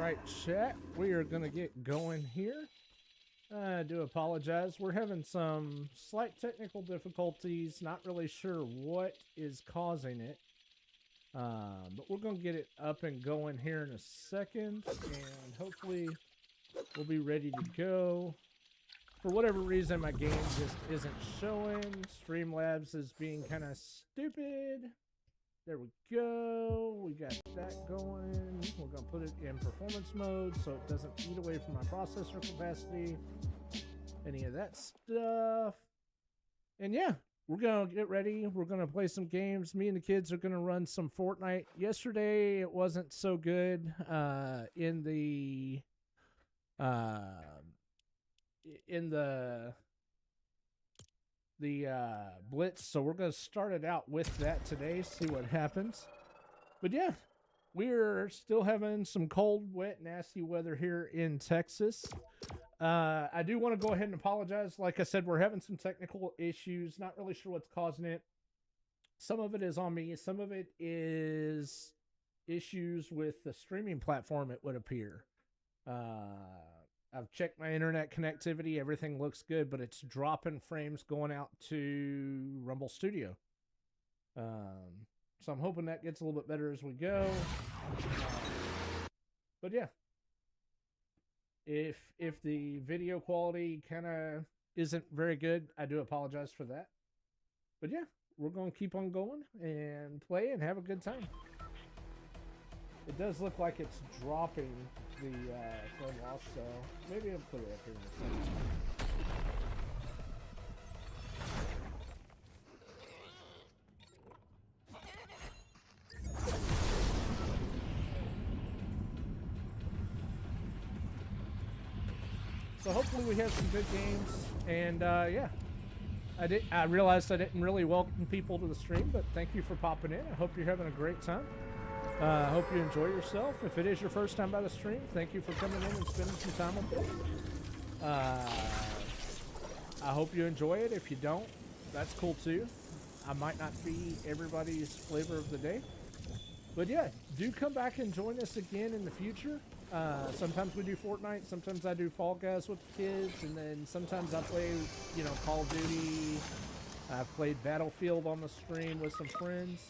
right, chat. We are going to get going here. I do apologize. We're having some slight technical difficulties. Not really sure what is causing it. But we're going to get it up and going here in a second. And hopefully we'll be ready to go. For whatever reason, my game just isn't showing. Streamlabs is being kind of stupid. There we go. We got that going. We're going to put it in performance mode so it doesn't eat away from my processor capacity. Any of that stuff. And yeah, we're going to get ready. We're going to play some games. Me and the kids are going to run some Fortnite. Yesterday, it wasn't so good in the Blitz, so we're going to start it out with that today, see what happens. But yeah, we're still having some cold, wet, nasty weather here in Texas. I do want to go ahead and apologize. Like I said, we're having some technical issues. Not really sure what's causing it. Some of it is on me. Some of it is issues with the streaming platform, it would appear. I've checked my internet connectivity. Everything looks good, but it's dropping frames going out to Rumble Studio. So I'm hoping that gets a little bit better as we go. But yeah, if the video quality kind of isn't very good, I do apologize for that. But yeah, we're going to keep on going and play and have a good time. It does look like it's dropping the frame loss, so maybe I'll put it up here in a second. So hopefully we have some good games, and yeah, I realized I didn't really welcome people to the stream, but thank you for popping in. I hope you're having a great time. I hope you enjoy yourself. If it is your first time by the stream, thank you for coming in and spending some time with me. I hope you enjoy it. If you don't, that's cool too. I might not be everybody's flavor of the day. But yeah, do come back and join us again in the future. Sometimes we do Fortnite. Sometimes I do Fall Guys with the kids. And then sometimes I play, you know, Call of Duty. I've played Battlefield on the stream with some friends.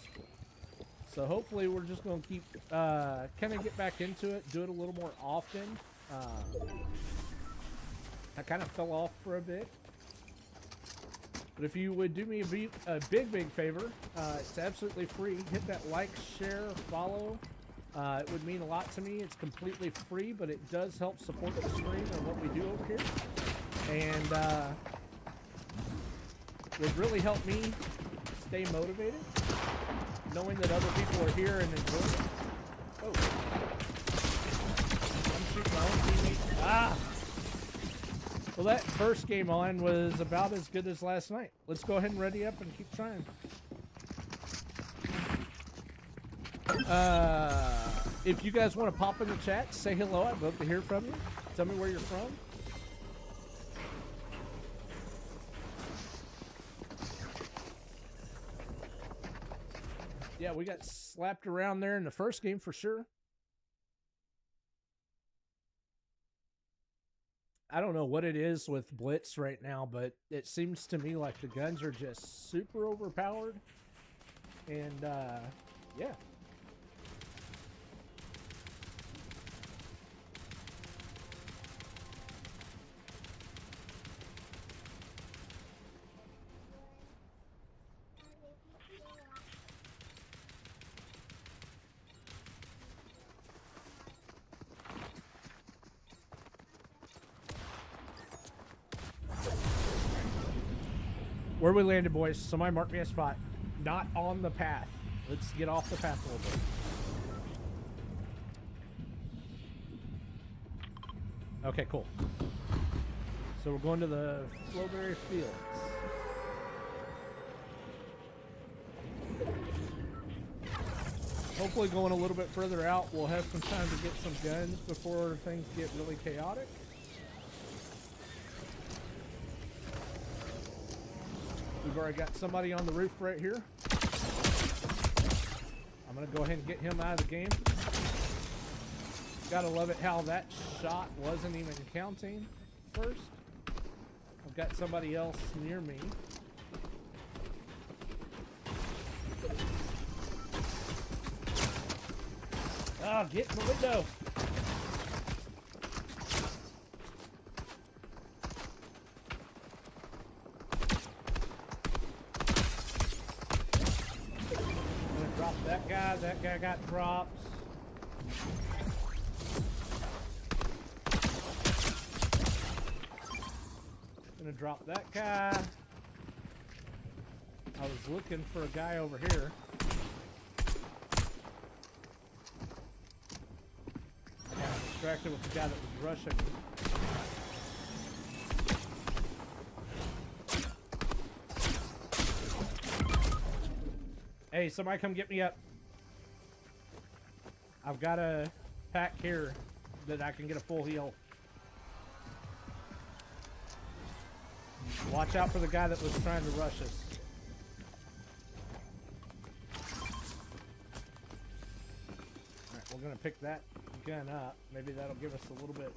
So hopefully we're just going to keep, kind of get back into it, do it a little more often. I kind of fell off for a bit. But if you would do me a big favor, it's absolutely free. Hit that like, share, follow. It would mean a lot to me. It's completely free, but it does help support the stream and what we do over here. And would really help me stay motivated, knowing that other people are here and enjoying it. Oh. I'm shooting my own teammates. Ah! Well, that first game on was about as good as last night. Let's go ahead and ready up and keep trying. If you guys want to pop in the chat, say hello. I'd love to hear from you. Tell me where you're from. Yeah, we got slapped around there in the first game for sure. I don't know what it is with Blitz right now, but it seems to me like the guns are just super overpowered. And, yeah. Where we landed, boys. Somebody mark me a spot. Not on the path. Let's get off the path a little bit. Okay, cool. So we're going to the Flowberry Fields. Hopefully going a little bit further out, we'll have some time to get some guns before things get really chaotic. We've already got somebody on the roof right here. I'm going to go ahead and get him out of the game. Gotta love it how that shot wasn't even counting first. I've got somebody else near me. Ah, get in the window. I'm gonna drop that guy. That guy got dropped. Gonna drop that guy. I was looking for a guy over here. I got distracted with the guy that was rushing me. Hey, somebody come get me up. I've got a pack here that I can get a full heal. Watch out for the guy that was trying to rush us. Alright, we're gonna pick that gun up. Maybe that'll give us a little bit.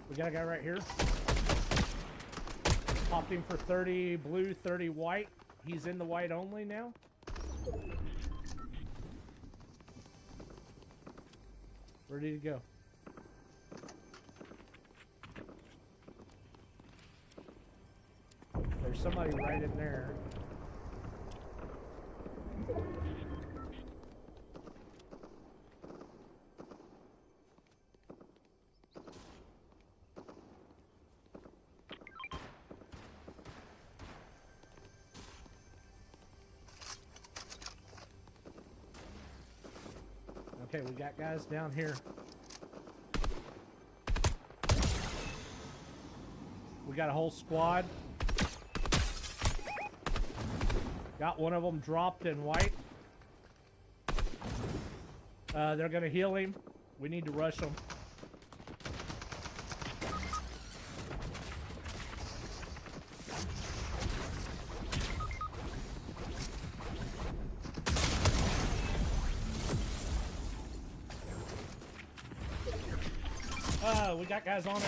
We got a guy right here. Popped him for 30 blue, 30 white. He's in the white only now. Ready to go. There's somebody right in there. Okay, we got guys down here. We got a whole squad. Got one of them dropped in white. They're gonna heal him. We need to rush them. We got guys on it.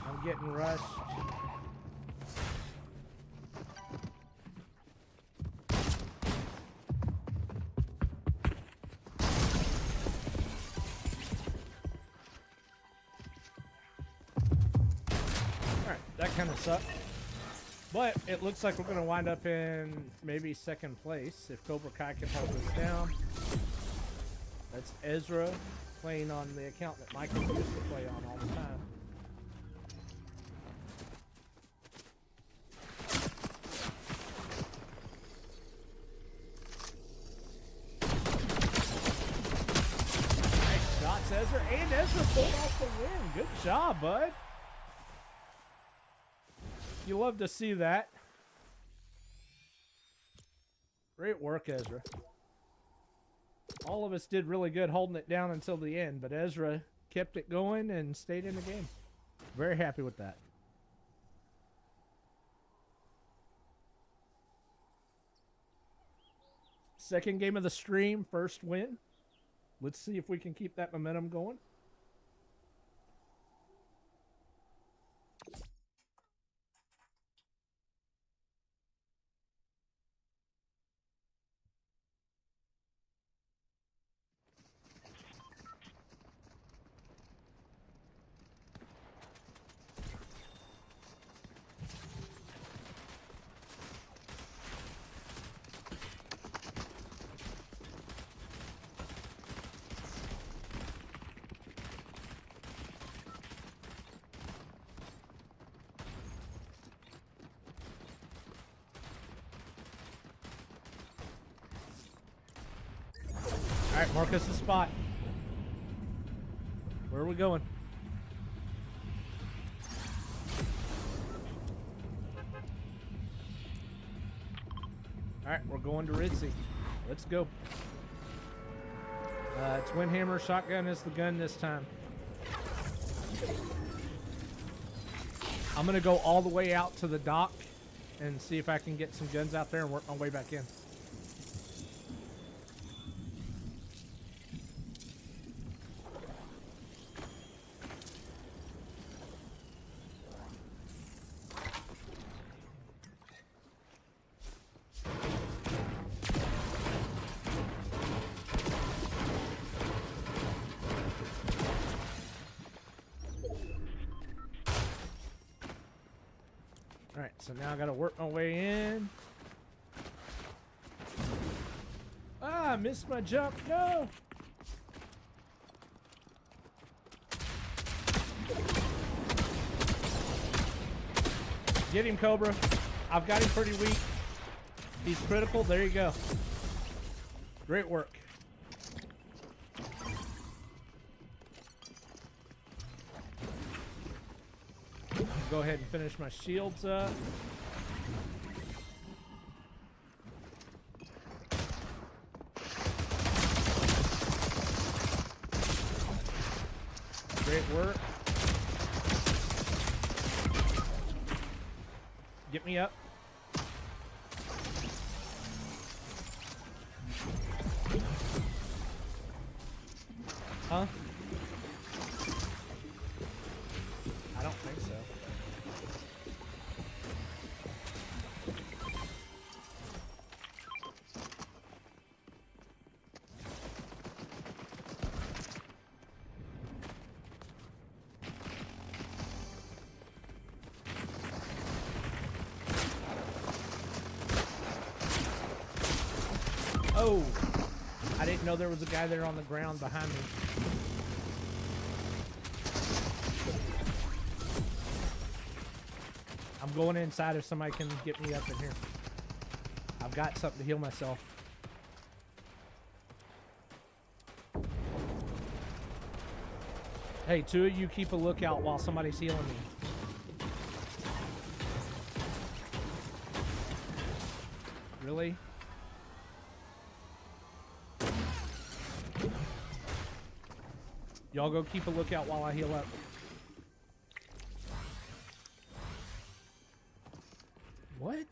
I'm getting rushed. That kind of sucked. But it looks like we're going to wind up in maybe second place if Cobra Kai can hold us down. That's Ezra playing on the account that Michael used to play on all the time. Nice shots, Ezra. And Ezra pulled off the win. Good job, bud. You love to see that. Great work, Ezra. All of us did really good holding it down until the end, but Ezra kept it going and stayed in the game. Very happy with that. Second game of the stream, first win. Let's see if we can keep that momentum going. Alright, mark us the spot. Where are we going? Alright, we're going to Ritzy. Let's go. Twin hammer shotgun is the gun this time. I'm gonna go all the way out to the dock and see if I can get some guns out there and work my way back in. Alright, so now I gotta work my way in. Ah, I missed my jump. No! Get him, Cobra. I've got him pretty weak. He's critical. There you go. Great work. Go ahead and finish my shields up. Great work. Get me up. Huh? I don't think so. Oh, I didn't know there was a guy there on the ground behind me. I'm going inside if somebody can get me up in here. I've got something to heal myself. Hey, two of you keep a lookout while somebody's healing me. Really? Y'all go keep a lookout while I heal up. What?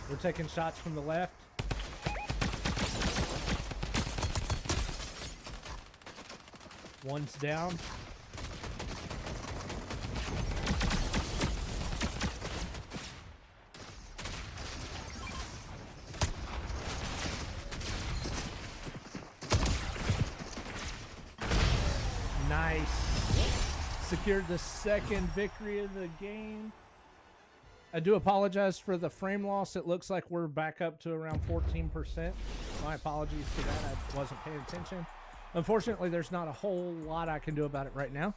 We're taking shots from the left. One's down. Nice. Secured the second victory of the game. I do apologize for the frame loss. It looks like we're back up to around 14%. My apologies for that. I wasn't paying attention. Unfortunately, there's not a whole lot I can do about it right now.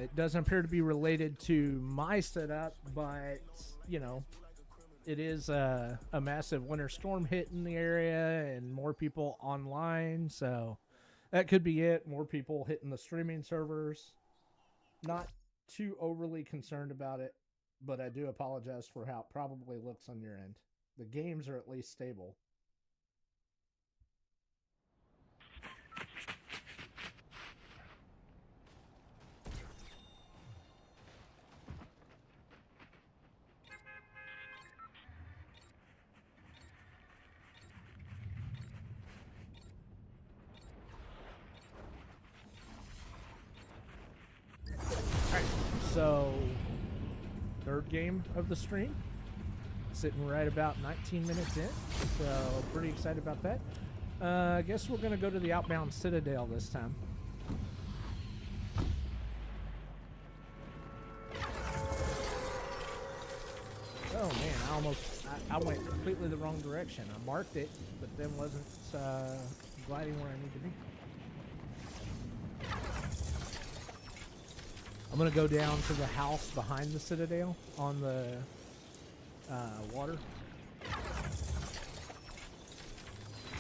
It doesn't appear to be related to my setup, but, you know, it is a massive winter storm hitting the area and more people online. So that could be it. More people hitting the streaming servers. Not too overly concerned about it. But I do apologize for how it probably looks on your end. The games are at least stable. So, third game of the stream. Sitting right about 19 minutes in. So, pretty excited about that. I guess we're going to go to the outbound Citadel this time. Oh man, I went completely the wrong direction. I marked it, but then wasn't gliding where I need to be. I'm gonna go down to the house behind the Citadel on the water.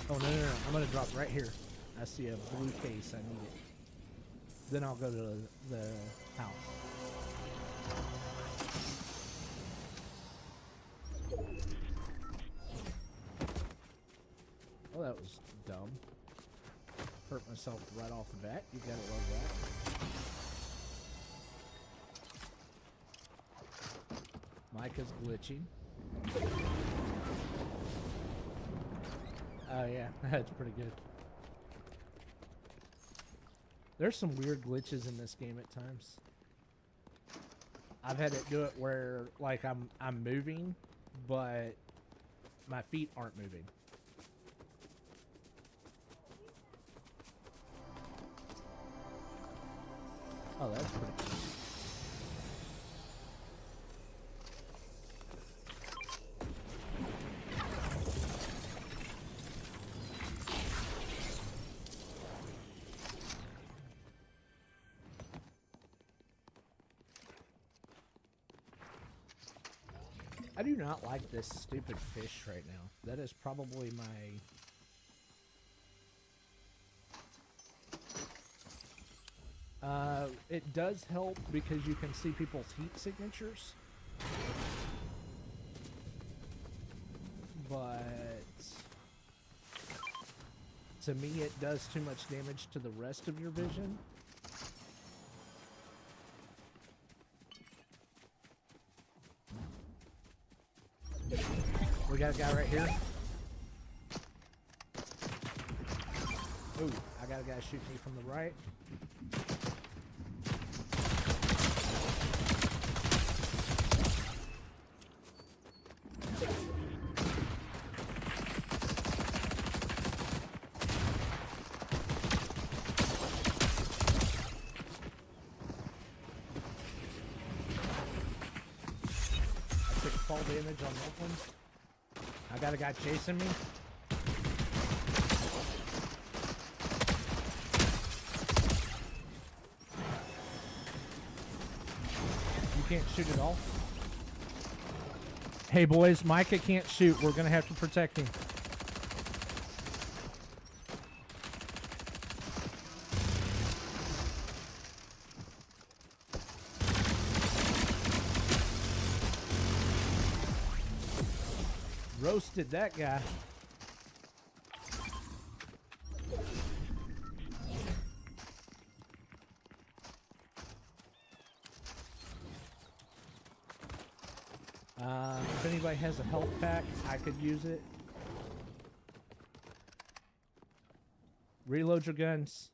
Oh no, I'm gonna drop right here. I see a blue case, I need it. Then I'll go to the house. Oh, that was dumb. Hurt myself right off the bat. You gotta love that. Micah's glitching. Oh yeah, that's pretty good. There's some weird glitches in this game at times. I've had it do it where like I'm moving, but my feet aren't moving. Oh, that's pretty cool. I do not like this stupid fish right now. That is probably my... it does help because you can see people's heat signatures. But... to me, it does too much damage to the rest of your vision. We got a guy right here. Ooh, I got a guy shooting me from the right. I took fall damage on that one. I got a guy chasing me. You can't shoot at all? Hey boys, Micah can't shoot. We're gonna have to protect him. Roasted that guy. If anybody has a health pack, I could use it. Reload your guns.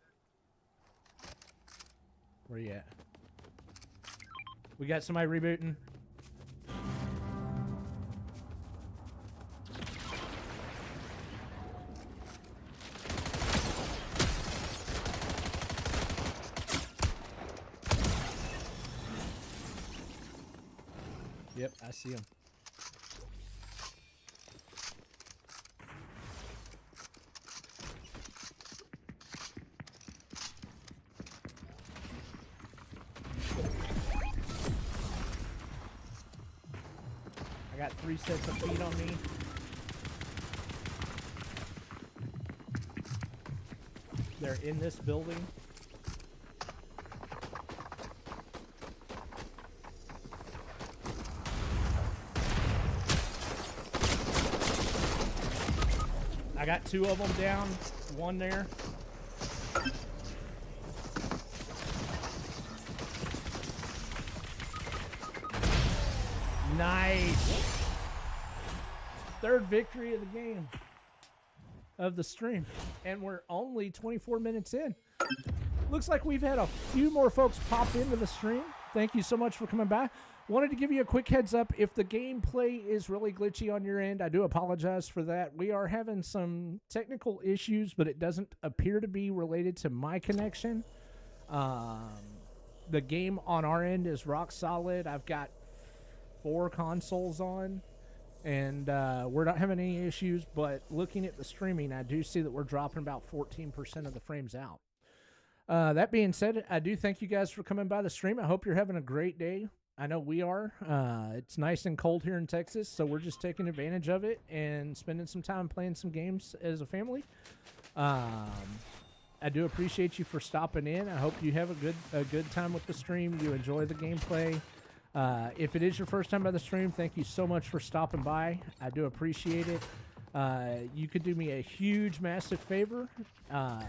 Where you at? We got somebody rebooting. Yep, I see him. I got 3 sets of feet on me. They're in this building. I got 2 of them down, 1 there. Nice. 3rd victory of the game. Of the stream. And we're only 24 minutes in. Looks like we've had a few more folks pop into the stream. Thank you so much for coming by. Wanted to give you a quick heads up. If the gameplay is really glitchy on your end, I do apologize for that. We are having some technical issues, but it doesn't appear to be related to my connection. The game on our end is rock solid. I've got 4 consoles on, and we're not having any issues, but looking at the streaming, I do see that we're dropping about 14% of the frames out. That being said, I do thank you guys for coming by the stream. I hope you're having a great day. I know we are. It's nice and cold here in Texas, so we're just taking advantage of it and spending some time playing some games as a family. I do appreciate you for stopping in. I hope you have a good time with the stream. You enjoy the gameplay. If it is your first time by the stream, thank you so much for stopping by. I do appreciate it. You could do me a huge, massive favor and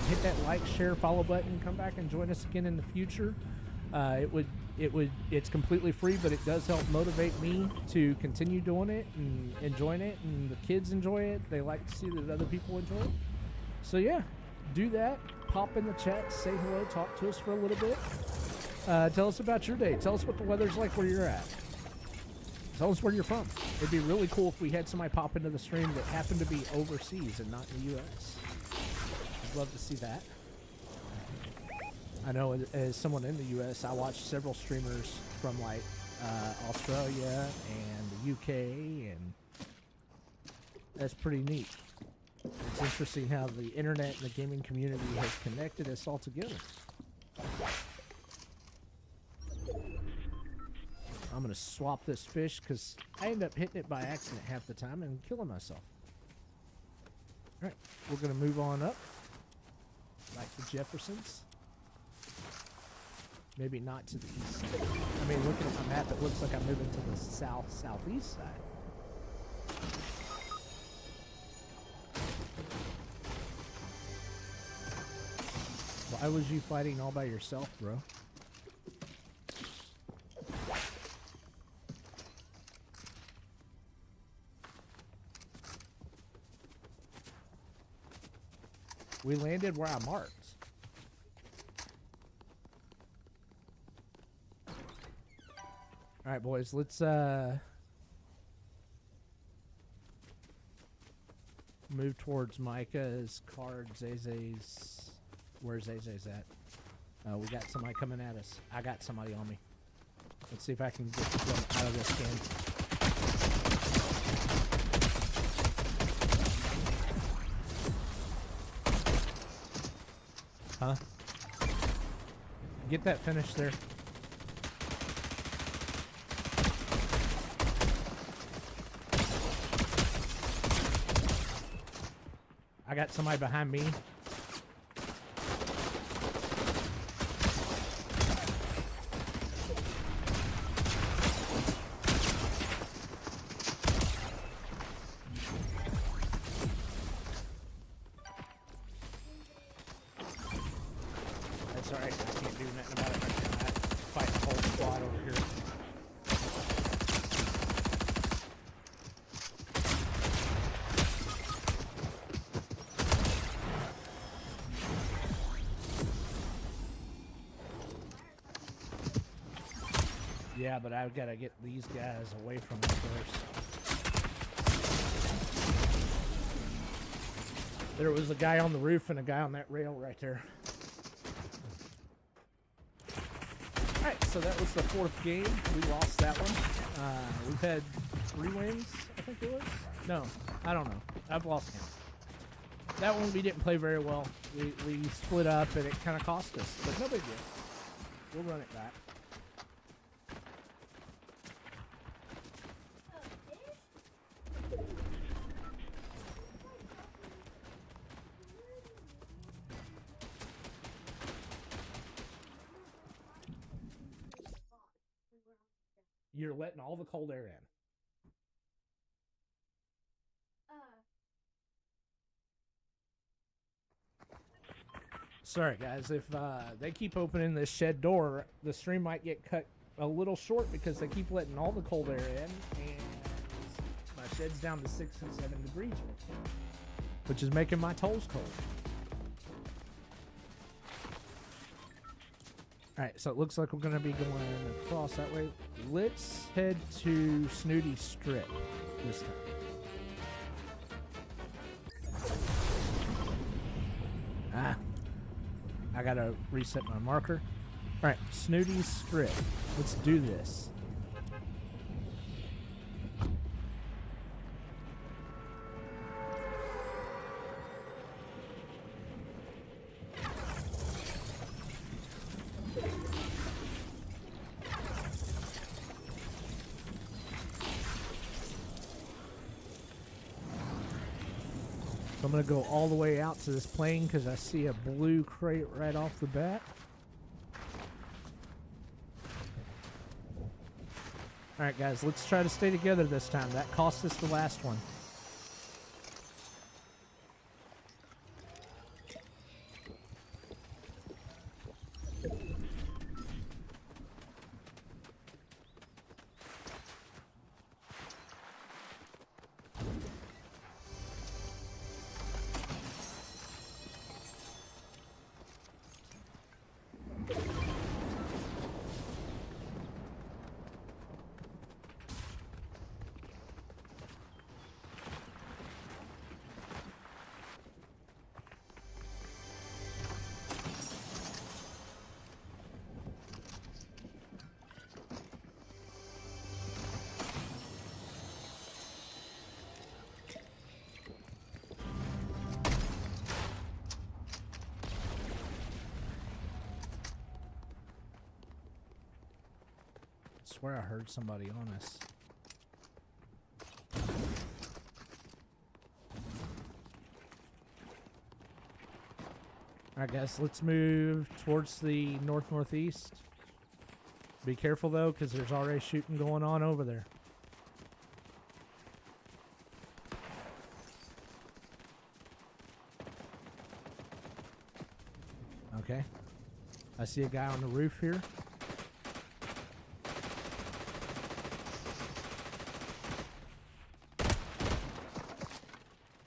hit that like, share, follow button. Come back and join us again in the future. It's completely free, but it does help motivate me to continue doing it and enjoying it, and the kids enjoy it. They like to see that other people enjoy it. So yeah, do that. Pop in the chat, say hello, talk to us for a little bit. Tell us about your day. Tell us what the weather's like where you're at. Tell us where you're from. It'd be really cool if we had somebody pop into the stream that happened to be overseas and not in the U.S. I'd love to see that. I know as someone in the U.S., I watch several streamers from like Australia and the U.K., and that's pretty neat. It's interesting how the internet and the gaming community has connected us all together. I'm going to swap this fish because I end up hitting it by accident half the time and killing myself. Alright, we're going to move on up. Like the Jeffersons. Maybe not to the east side. I mean, looking at my map, it looks like I'm moving to the southeast side. Why was you fighting all by yourself, bro? We landed where I marked. Alright, boys, let's move towards Micah's card. Zay's. Where's Zay's at? We got somebody coming at us. I got somebody on me. Let's see if I can get them out of this game. Huh? Get that finish there. I got somebody behind me. That's alright, I can't do nothing about it right now. I fight the whole squad over here. Yeah, but I've got to get these guys away from me first. There was a guy on the roof and a guy on that rail right there. Alright, so that was the 4th game. We lost that one. We've had 3 wins, I think it was. No, I don't know. I've lost count. That one we didn't play very well. We split up and it kind of cost us, but no big deal. We'll run it back. You're letting all the cold air in. Sorry, guys. If they keep opening this shed door, the stream might get cut a little short because they keep letting all the cold air in, and my shed's down to 6 and 7 degrees, which is making my toes cold. Alright, so it looks like we're going to be going across that way. Let's head to Snooty Strip this time. Ah. I got to reset my marker. Alright, Snooty Strip. Let's do this. So I'm going to go all the way out to this plane because I see a blue crate right off the bat. Alright guys, let's try to stay together this time. That cost us the last one. I swear I heard somebody on us. Alright guys, let's move towards the north-northeast. Be careful though, because there's already shooting going on over there. Okay. I see a guy on the roof here.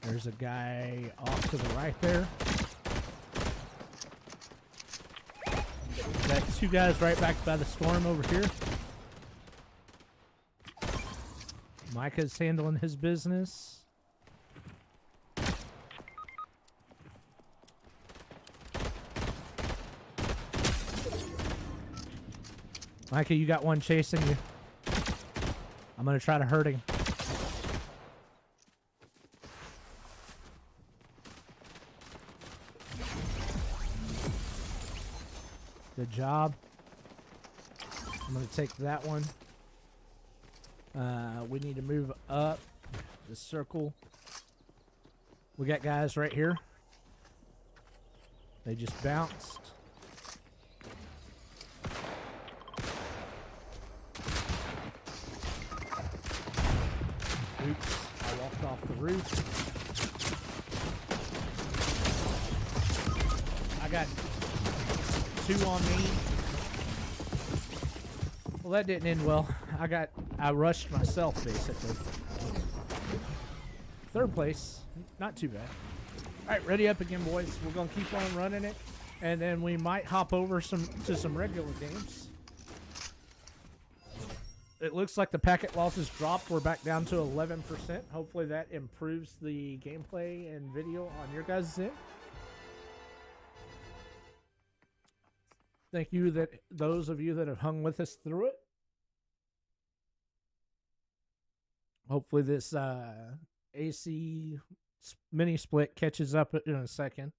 There's a guy off to the right there. Got two guys right back by the storm over here. Micah's handling his business. Micah, you got one chasing you. I'm gonna try to hurt him. Good job. I'm going to take that one. We need to move up the circle. We got guys right here. They just bounced. Oops, I walked off the roof. I got two on me. Well, that didn't end well. I rushed myself, basically. Third place. Not too bad. Alright, ready up again, boys. We're going to keep on running it. And then we might hop over to some regular games. It looks like the packet losses dropped. We're back down to 11%. Hopefully that improves the gameplay and video on your guys' end. Thank you those of you that have hung with us through it. Hopefully this AC mini split catches up in a second.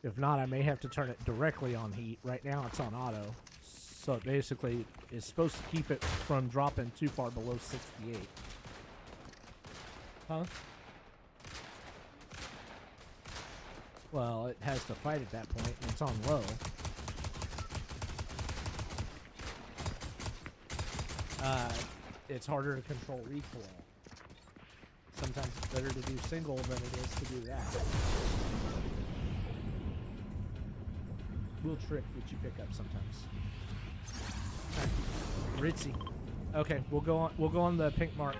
If not, I may have to turn it directly on heat. Right now it's on auto. So it basically is supposed to keep it from dropping too far below 68. Huh? Well, it has to fight at that point, and it's on low. It's harder to control recoil. Sometimes it's better to do single than it is to do that. Little trick that you pick up sometimes. Right. Ritzy. Okay, we'll go on the pink mark.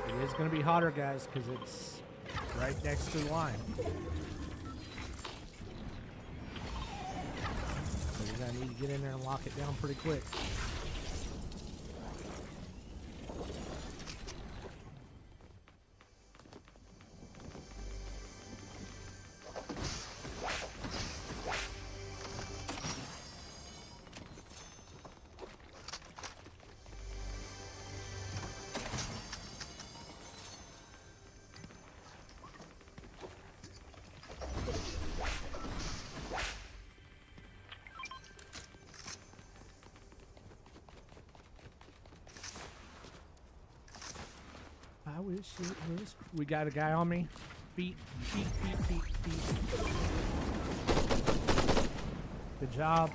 It is going to be hotter, guys, because it's right next to the line. get in there and lock it down pretty quick. I wish it was. We got a guy on me. Feet. Good job.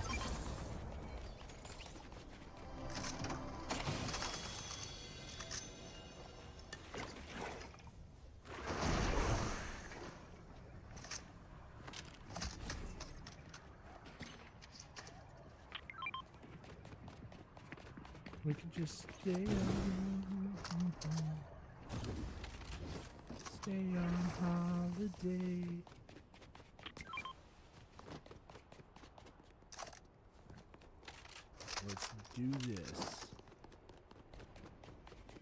We could just stay on holiday. Let's do this.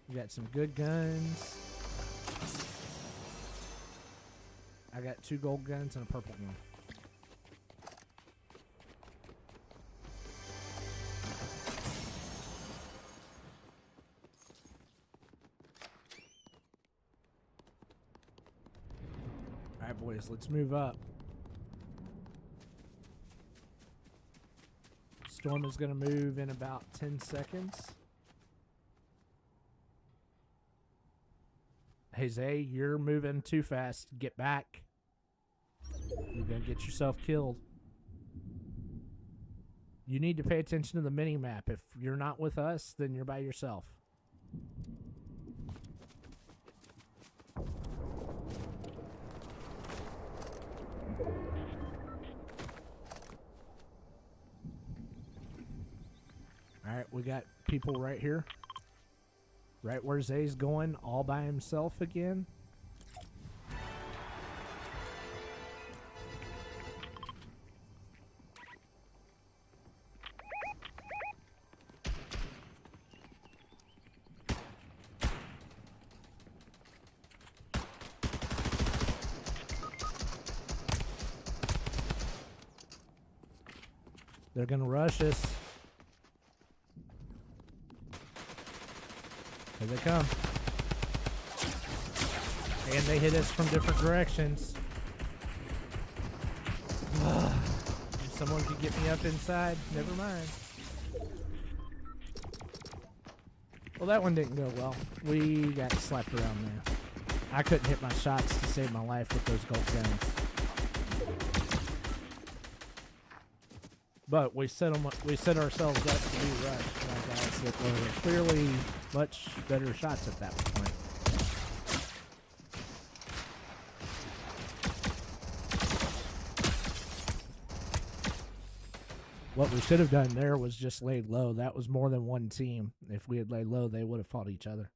We got some good guns. I got 2 gold guns and a purple one. Alright, boys, let's move up. Storm is going to move in about 10 seconds. Hey, Zay, you're moving too fast. Get back. You're going to get yourself killed. You need to pay attention to the mini-map. If you're not with us, then you're by yourself. Alright, we got people right here. Right where Zay's going, all by himself again. They're gonna rush us. Here they come. And they hit us from different directions. If someone could get me up inside, never mind. Well, that one didn't go well. We got slapped around there. I couldn't hit my shots to save my life with those gold guns. But we set ourselves up to be rushed by guys that were clearly much better shots at that point. What we should have done there was just laid low. That was more than one team. If we had laid low, they would have fought each other.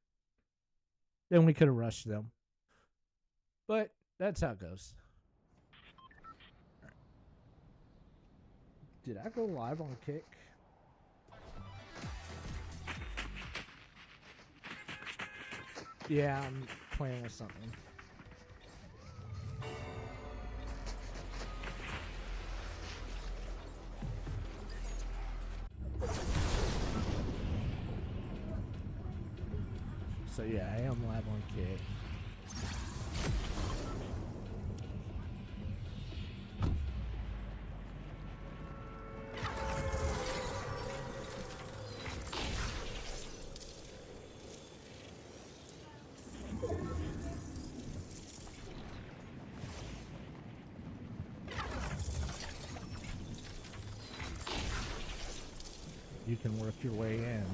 Then we could have rushed them. But that's how it goes. Did I go live on Kick? Yeah, I'm playing with something. So yeah, I am live on Kick. You can work your way in.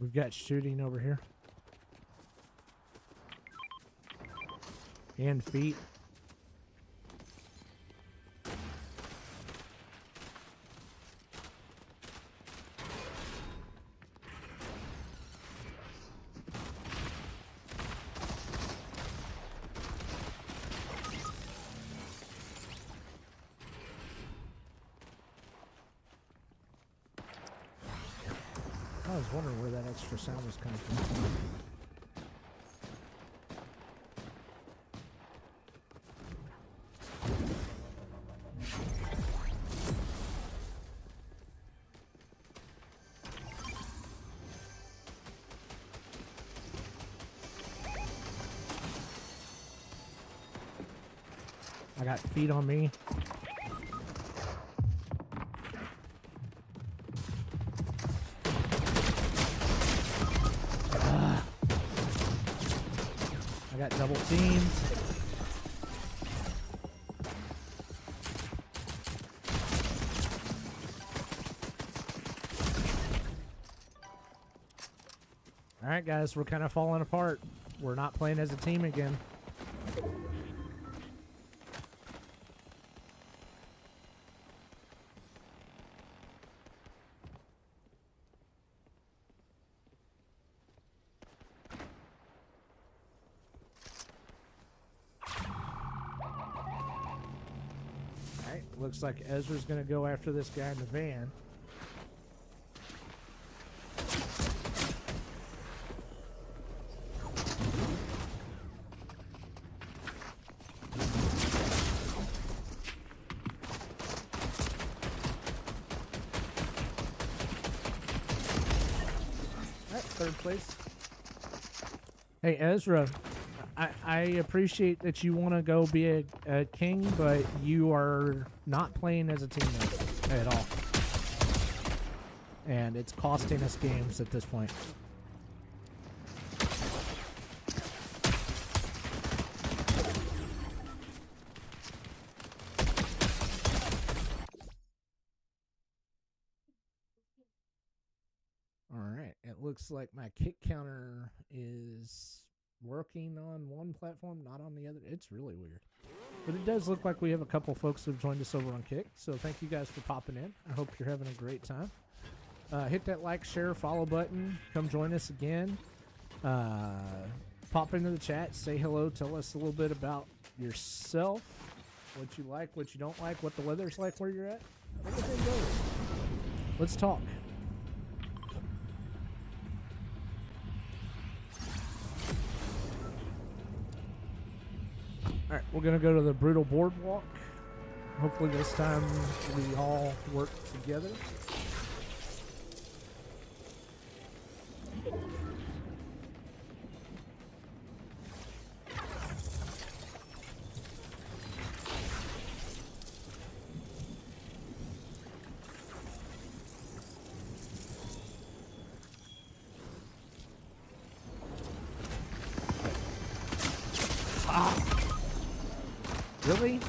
We've got shooting over here. And feet. I was wondering where that extra sound was coming from. I got feet on me. I got double teamed. All right, guys, we're kind of falling apart. We're not playing as a team again. Looks like Ezra's going to go after this guy in the van. All right, third place. Hey, Ezra. I appreciate that you want to go be a king, but you are not playing as a teammate at all. And it's costing us games at this point. Alright, it looks like my kick counter is working on one platform, not on the other. It's really weird. But it does look like we have a couple folks who have joined us over on Kick. So thank you guys for popping in. I hope you're having a great time. Hit that like, share, follow button. Come join us again. Pop into the chat. Say hello. Tell us a little bit about yourself. What you like, what you don't like, what the weather's like where you're at. Everything goes. Let's talk. Alright, we're going to go to the Brutal Boardwalk. Hopefully this time we all work together. Really?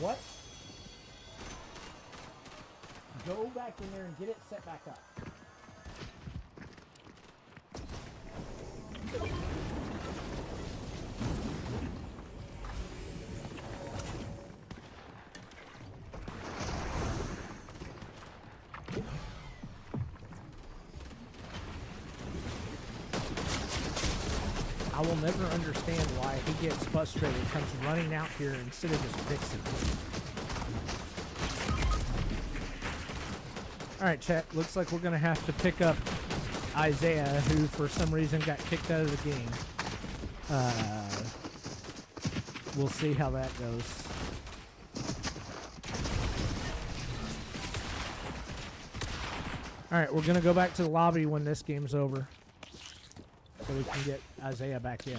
What? Go back in there and get it set back up. I will never understand why he gets frustrated and comes running out here instead of just fixing it. Alright, chat. Looks like we're going to have to pick up Isaiah, who for some reason got kicked out of the game. We'll see how that goes. Alright, we're going to go back to the lobby when this game's over, so we can get Isaiah back in.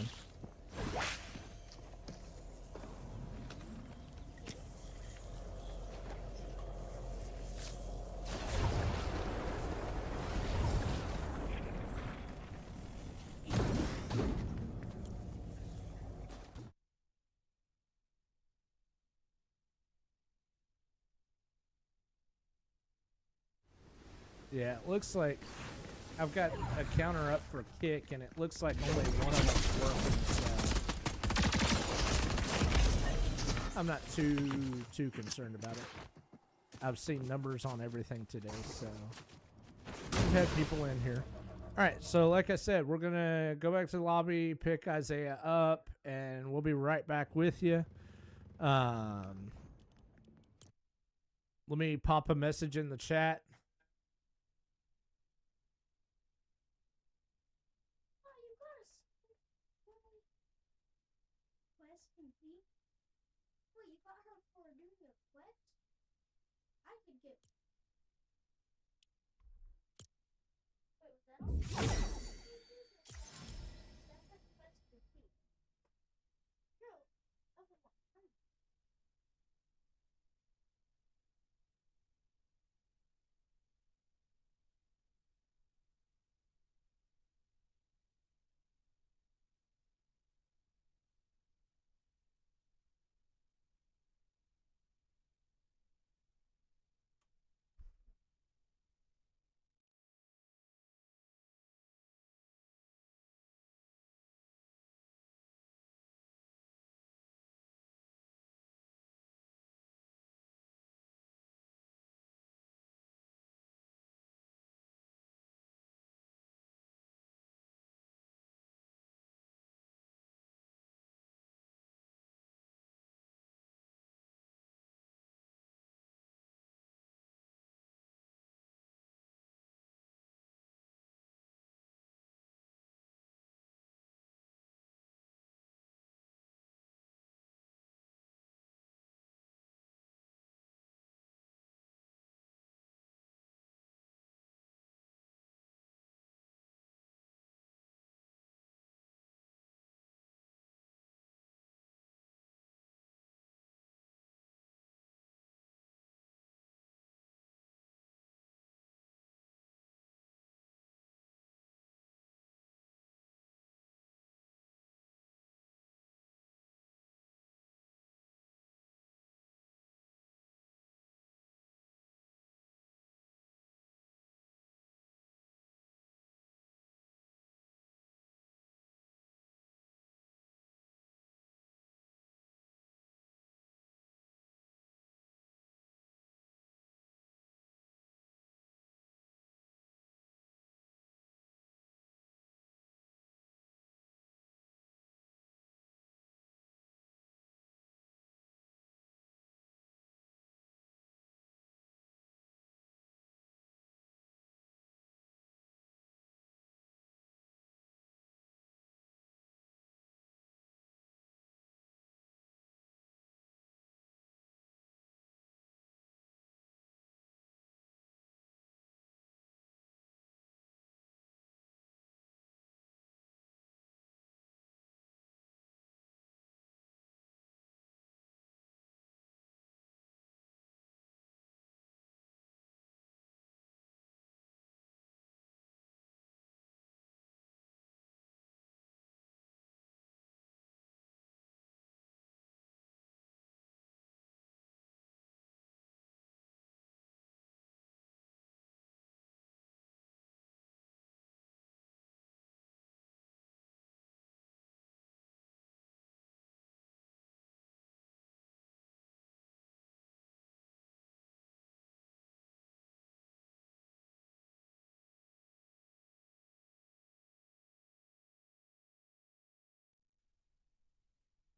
Yeah, it looks like I've got a counter up for kick, and it looks like only one of them's working, so I'm not too concerned about it. I've seen numbers on everything today, so we've had people in here. All right, so like I said, we're gonna go back to the lobby, pick Isaiah up, and we'll be right back with you. Let me pop a message in the chat.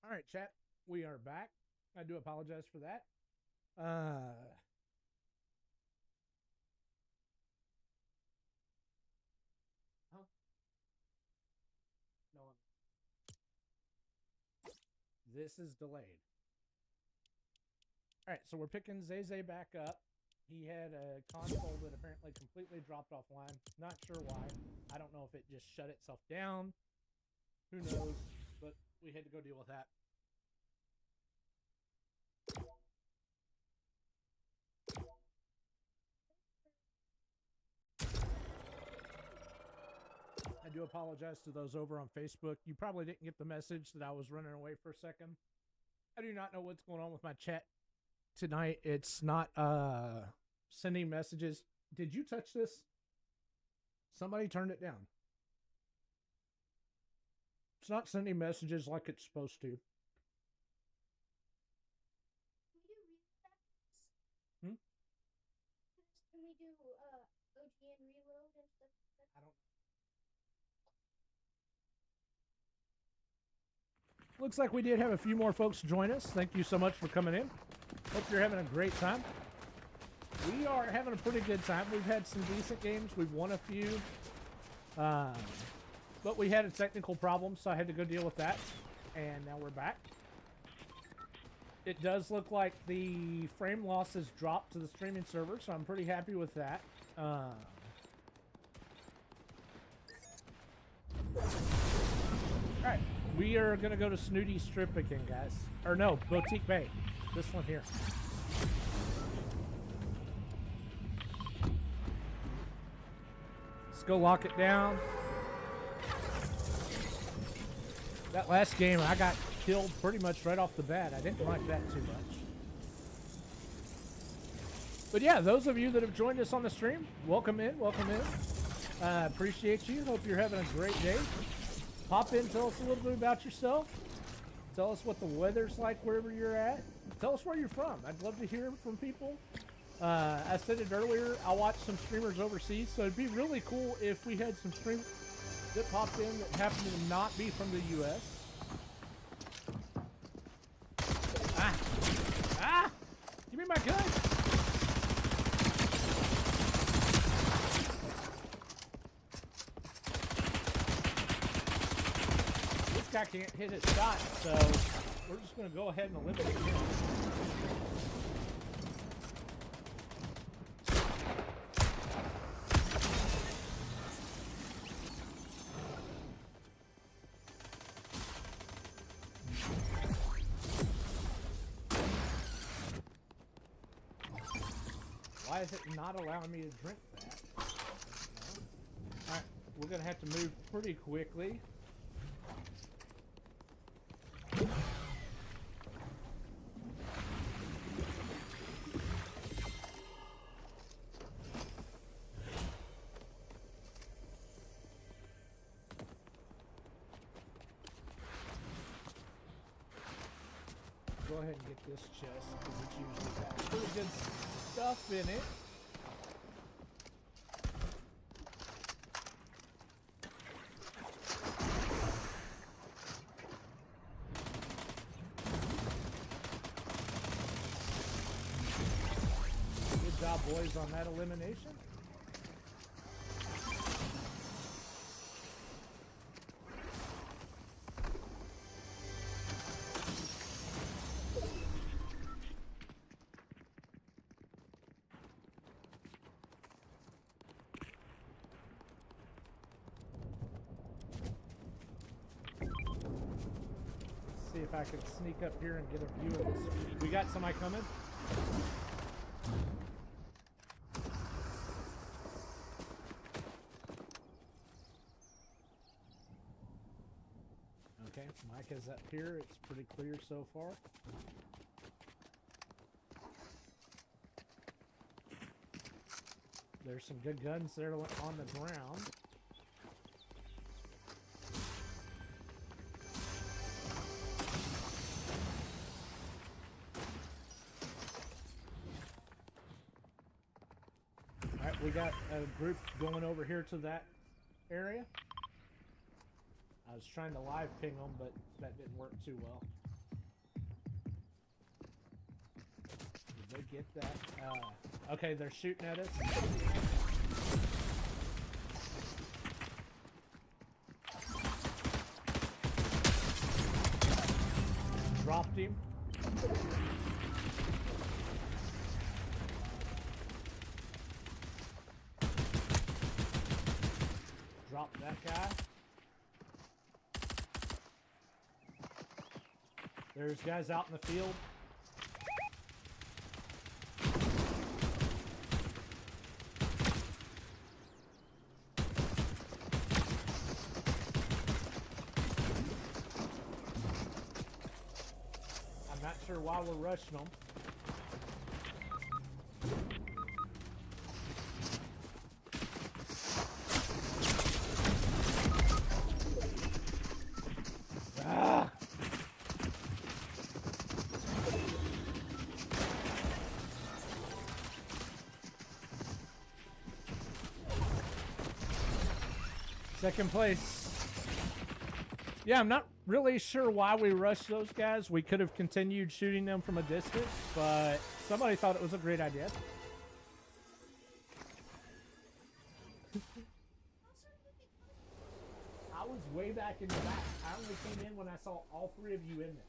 All right, chat. We are back. I do apologize for that. Oh, no. This is delayed. All right, so we're picking Zay back up. He had a console that apparently completely dropped offline. Not sure why. I don't know if it just shut itself down. Who knows? But we had to go deal with that. I do apologize to those over on Facebook. You probably didn't get the message that I was running away for a second. I do not know what's going on with my chat tonight. It's not sending messages. Did you touch this? Somebody turned it down. It's not sending messages like it's supposed to. Hmm? Can we do OGN reload and stuff? I don't. Looks like we did have a few more folks join us. Thank you so much for coming in. Hope you're having a great time. We are having a pretty good time. We've had some decent games. We've won a few. But we had a technical problem, so I had to go deal with that. And now we're back. It does look like the frame loss has dropped to the streaming server, so I'm pretty happy with that. Alright, we are going to go to Snooty Strip again, guys. Or no, Boutique Bay. This one here. Let's go lock it down. That last game, I got killed pretty much right off the bat. I didn't like that too much. But yeah, those of you that have joined us on the stream, welcome in, welcome in. Appreciate you. Hope you're having a great day. Pop in, tell us a little bit about yourself. Tell us what the weather's like wherever you're at. Tell us where you're from. I'd love to hear from people. I said it earlier, I watch some streamers overseas, so it'd be really cool if we had some streamers that popped in that happen to not be from the U.S. Ah! Give me my gun! This guy can't hit his shot, so we're just going to go ahead and eliminate him. Why is it not allowing me to drink that? Alright, we're going to have to move pretty quickly. Go ahead and get this chest because it's usually got pretty good stuff in it. Good job, boys, on that elimination. See if I can sneak up here and get a view of this. We got somebody coming. Okay, Mike is up here. It's pretty clear so far. There's some good guns there on the ground. Alright, we got a group going over here to that area. I was trying to live ping them, but that didn't work too well. Did they get that? Okay, they're shooting at us. Dropped him. Dropped that guy. There's guys out in the field. I'm not sure why we're rushing them. Second place. Yeah, I'm not really sure why we rushed those guys. We could have continued shooting them from a distance, but somebody thought it was a great idea. I was way back in the back. I only came in when I saw all three of you in there.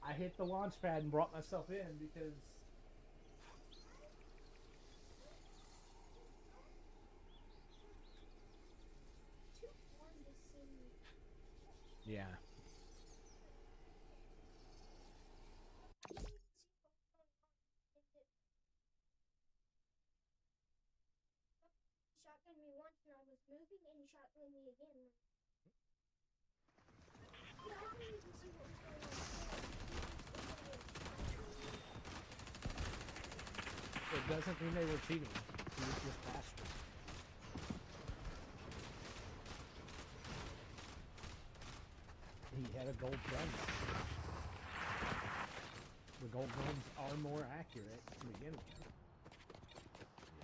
I hit the launch pad and brought myself in because... Yeah. Shotgun me once when I was moving, and you shotgun me again. Yeah, I couldn't even see what was going on. It doesn't mean they were cheating. He was just faster. He had a gold gun. The gold guns are more accurate to begin with.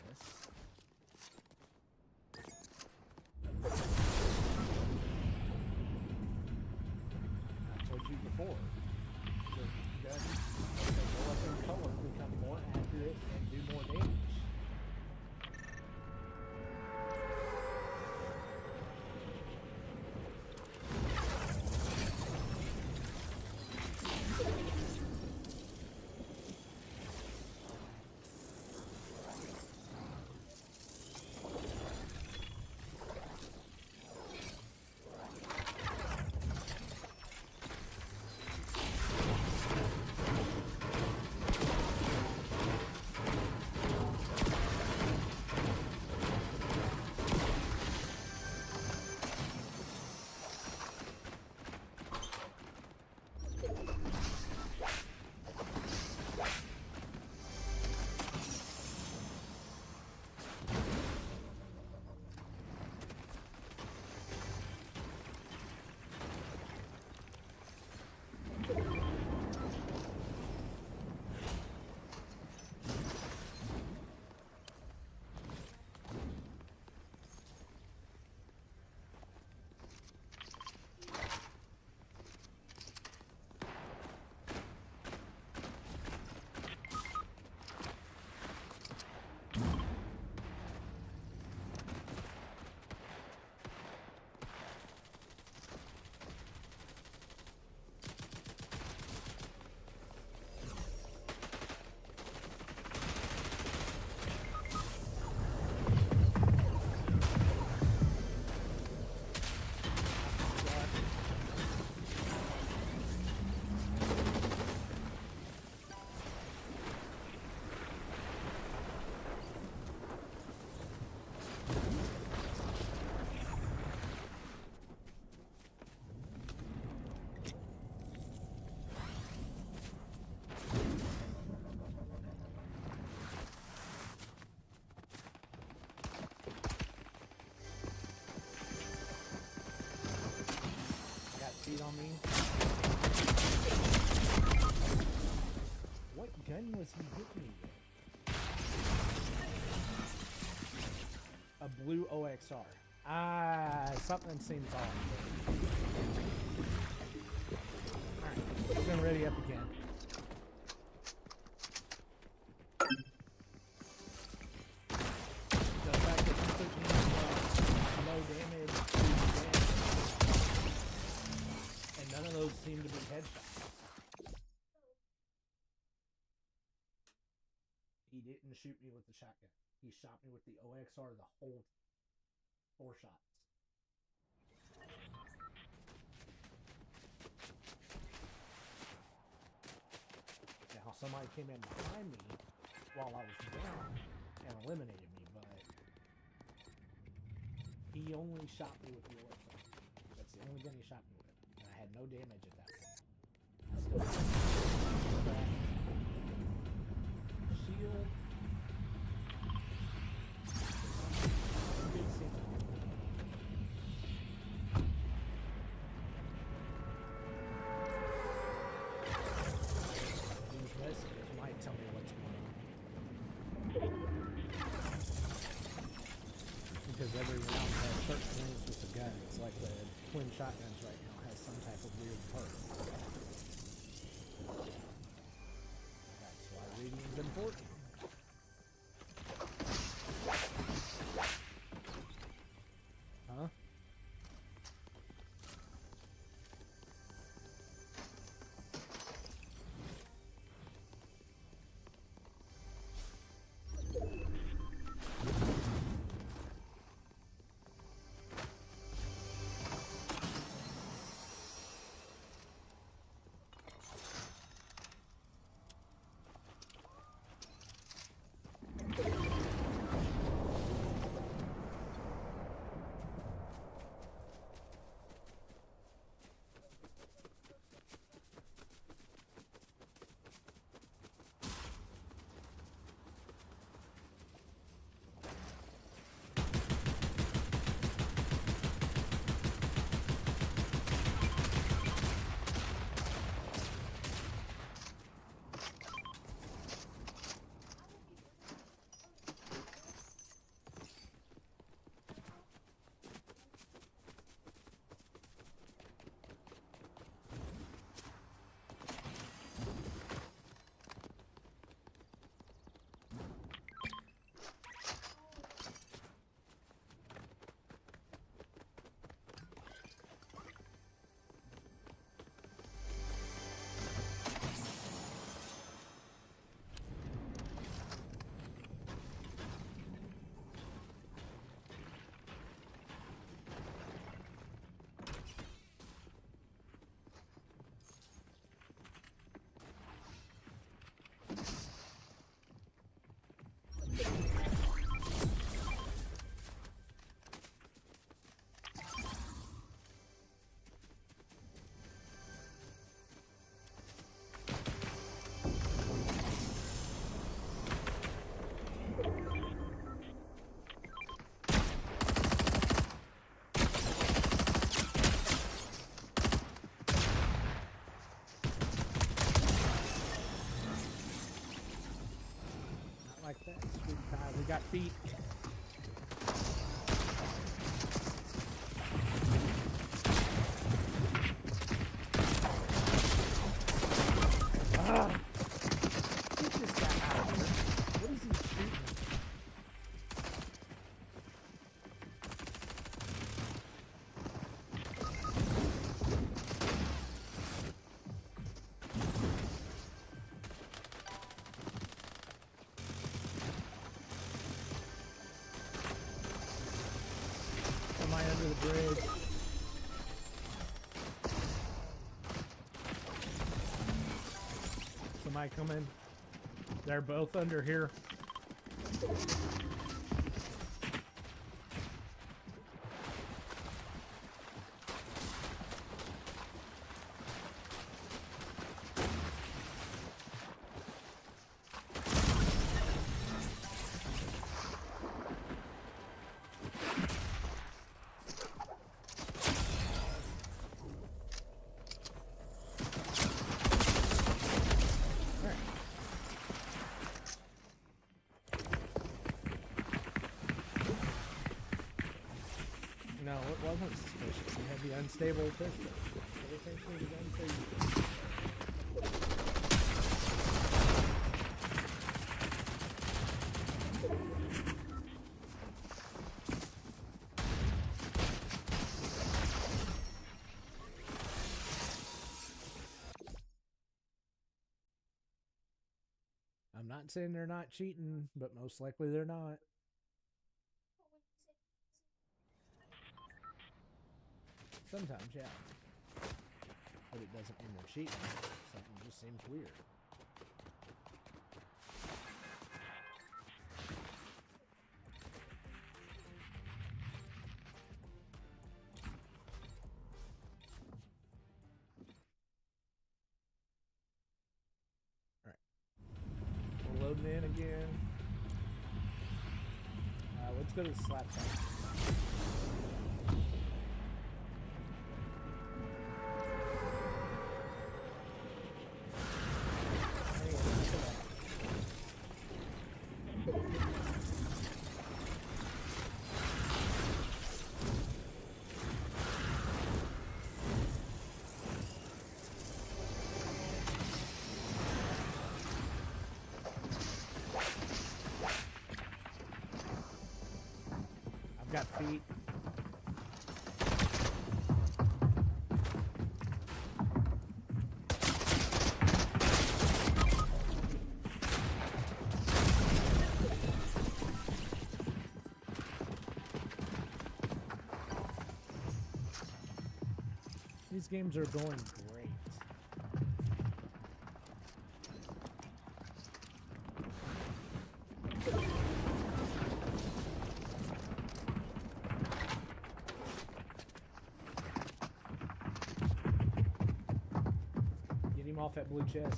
Yes. I told you before. The guns, as they go up in color, become more accurate and do more damage. Feet on me. What gun was he hitting me with? A blue OXR. Ah, something seems off. Alright, we're gonna ready up again. The fact that he took me low damage, and none of those seem to be headshots. He didn't shoot me with the shotgun. He shot me with the OXR the whole 4 shots. Now somebody came in behind me while I was down and eliminated me, but he only shot me with the OXR. That's the only gun he shot me with. And I had no damage at that point. I still shield. Big single. These messages might tell me what's going on. because every round has certain things with the guns, like the twin shotguns right now has some type of weird perk. That's why reading is important. Huh? Like that, sweet pie. We got feet. Ah! Get this guy out of here. What is he shooting? Am I under the bridge? Somebody coming. They're both under here. No, it wasn't suspicious. He had the unstable pistol. Everything seemed unstable. I'm not saying they're not cheating, but most likely they're not. Sometimes, yeah. But it doesn't mean they're cheating. Something just seems weird. Alright. We're loading in again. Let's go to the slap fight. got feet. These games are going great. Get him off that blue chest.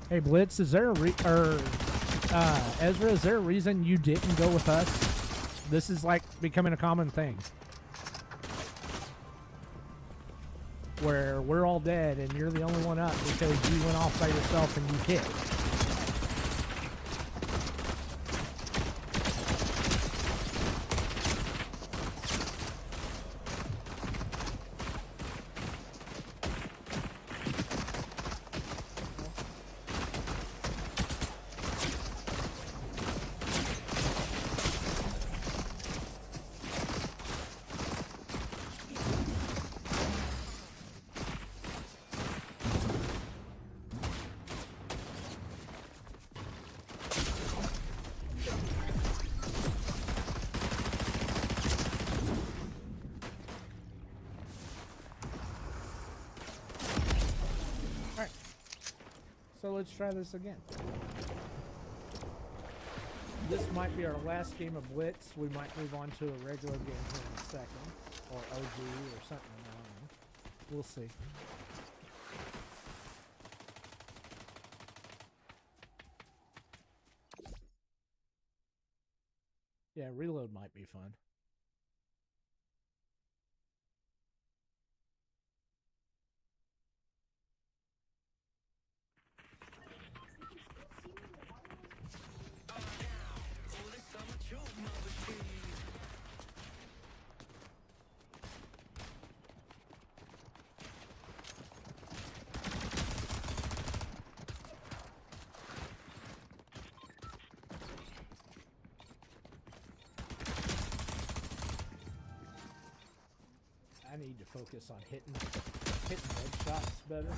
Hey Blitz, is there a Ezra, is there a reason you didn't go with us? This is like becoming a common thing. Where we're all dead and you're the only one up because you went off by yourself and you hit. So let's try this again. This might be our last game of Blitz. We might move on to a regular game here in a second. Or OG or something. I don't know. We'll see. Yeah, reload might be fun. I need to focus on hitting headshots better.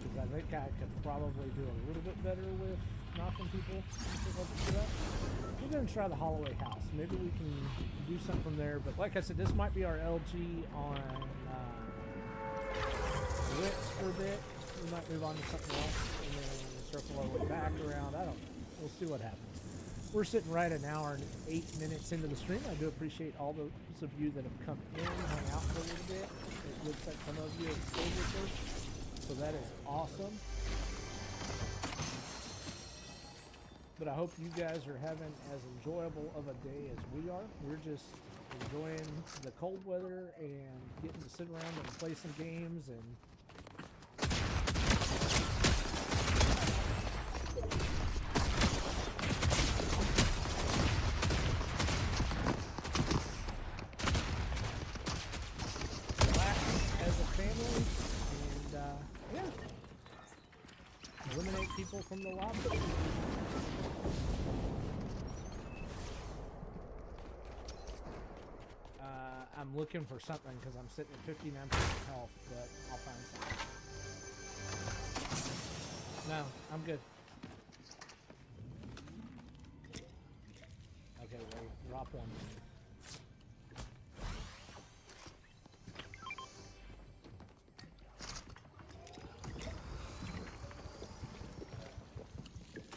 Because I think I could probably do a little bit better with knocking people. We're going to try the Holloway house. Maybe we can do something there. But like I said, this might be our LG on Blitz for a bit. We might move on to something else and then circle our way back around. I don't know. We'll see what happens. We're sitting right an hour and 8 minutes into the stream. I do appreciate all those of you that have come in, hung out for a little bit. It looks like some of you have stayed with us, so that is awesome. But I hope you guys are having as enjoyable of a day as we are. We're just enjoying the cold weather and getting to sit around and play some games and eliminate people from the lobby. I'm looking for something because I'm sitting at 59% health, but I'll find something. No, I'm good. Okay, wait, drop one.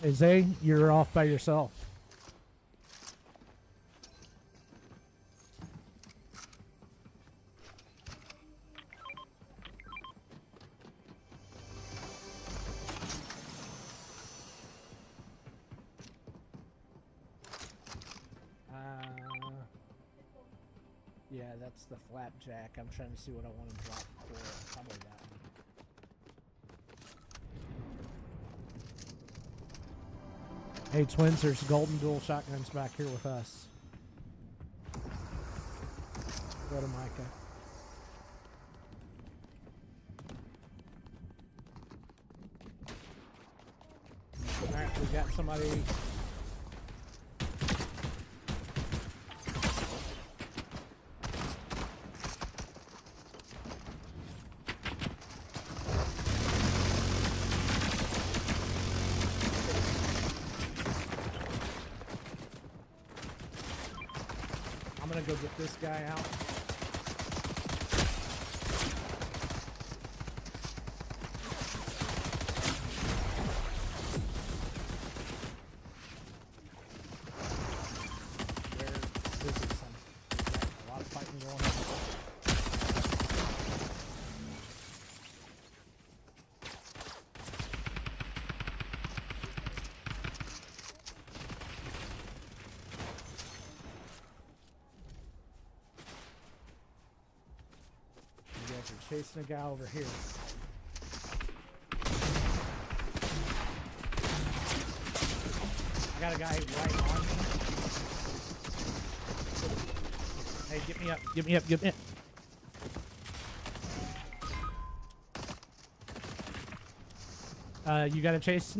Hey Zay, you're off by yourself. Yeah, that's the flapjack. I'm trying to see what I want to drop for. Probably that one. Hey twins, there's golden dual shotguns back here with us. Go to Micah. Alright, we got somebody. I'm gonna go get this guy out. Where is it? A lot of fighting going on. You guys are chasing a guy over here. I got a guy right on me. Hey, get me up, get me up, get me up. You got a chase?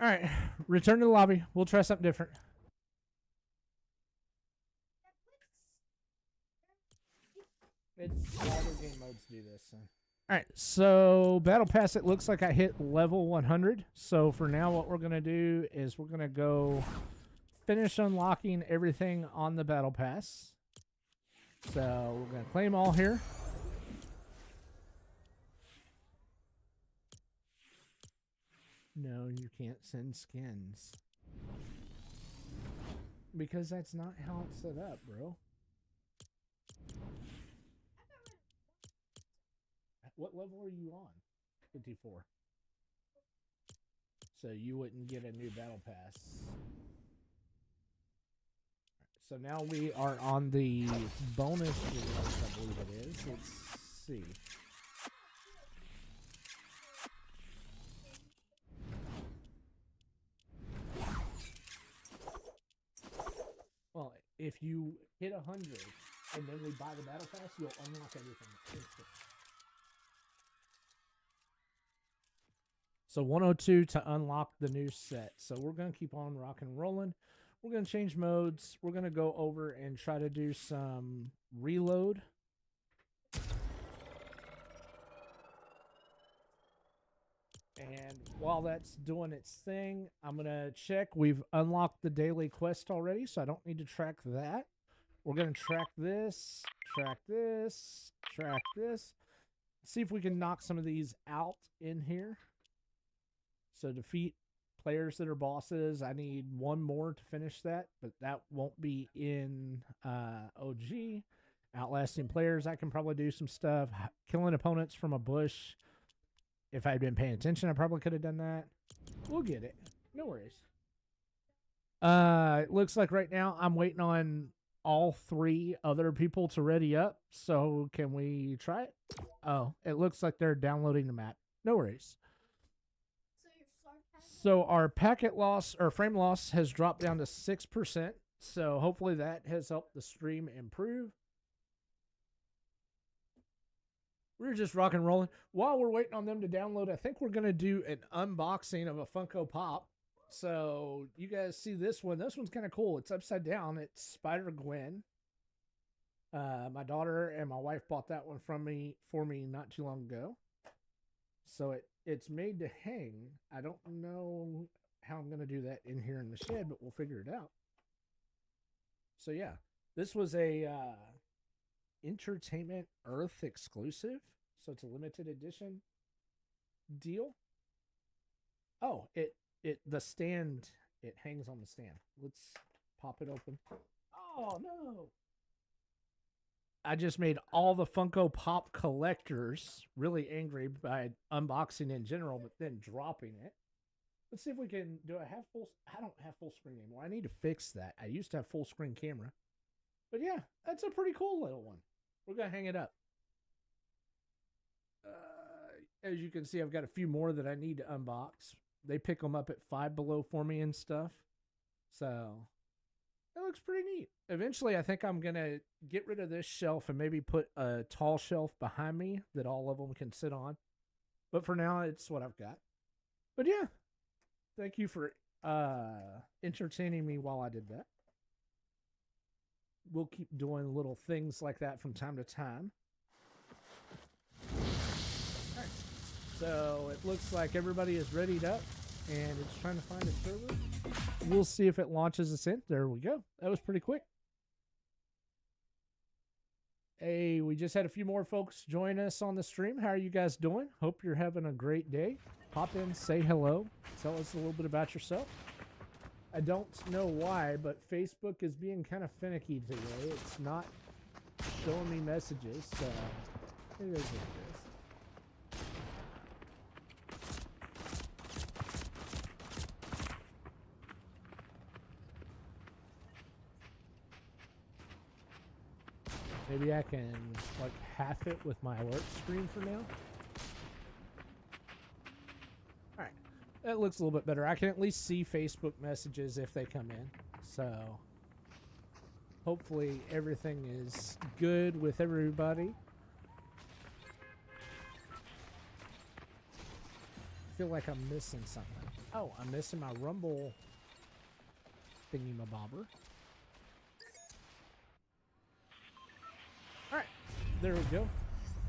Alright, return to the lobby. We'll try something different. It's all the game modes do this. So. Alright, so Battle Pass, it looks like I hit level 100. So for now, what we're going to do is we're going to go finish unlocking everything on the Battle Pass. So we're going to claim all here. No, you can't send skins. Because that's not how it's set up, bro. What level are you on? 54. So you wouldn't get a new battle pass. So now we are on the bonus rewards, I believe it is. Let's see. Well, if you hit 100 and then we buy the battle pass, you'll unlock everything instantly. So 102 to unlock the new set. So we're going to keep on rock and rolling. We're going to change modes. We're going to go over and try to do some reload. And while that's doing its thing, I'm going to check. We've unlocked the daily quest already, so I don't need to track that. We're going to track this, track this, track this. See if we can knock some of these out in here. So defeat players that are bosses. I need one more to finish that, but that won't be in OG. Outlasting players, I can probably do some stuff. Killing opponents from a bush. If I'd been paying attention, I probably could have done that. We'll get it. No worries. It looks like right now I'm waiting on all 3 other people to ready up. So can we try it? Oh, it looks like they're downloading the map. No worries. So our packet loss or frame loss has dropped down to 6%. So hopefully that has helped the stream improve. We're just rock and rolling. While we're waiting on them to download, I think we're going to do an unboxing of a Funko Pop. So you guys see this one. This one's kind of cool. It's upside down. It's Spider-Gwen. My daughter and my wife bought that one for me not too long ago. So it's made to hang. I don't know how I'm going to do that in here in the shed, but we'll figure it out. So yeah, this was a Entertainment Earth exclusive. So it's a limited edition deal. Oh, the stand, it hangs on the stand. Let's pop it open. Oh no. I just made all the Funko Pop collectors really angry by unboxing in general, but then dropping it. Let's see if we can do I don't have full screen anymore. I need to fix that. I used to have full screen camera. But yeah, that's a pretty cool little one. We're going to hang it up. As you can see, I've got a few more that I need to unbox. They pick them up at Five Below for me and stuff. So It looks pretty neat. Eventually, I think I'm going to get rid of this shelf and maybe put a tall shelf behind me that all of them can sit on. But for now, it's what I've got. But yeah, thank you for entertaining me while I did that. We'll keep doing little things like that from time to time. All right. So it looks like everybody is readied up and it's trying to find a server. We'll see if it launches us in. There we go. That was pretty quick. Hey, we just had a few more folks join us on the stream. How are you guys doing? Hope you're having a great day. Pop in, say hello, tell us a little bit about yourself. I don't know why, but Facebook is being kind of finicky today. It's not showing me messages, so it is what it is. Maybe I can like half it with my alert screen for now. All right, that looks a little bit better. I can at least see Facebook messages if they come in. So hopefully everything is good with everybody. I feel like I'm missing something. Oh, I'm missing my Rumble thingy-mabobber. All right, there we go.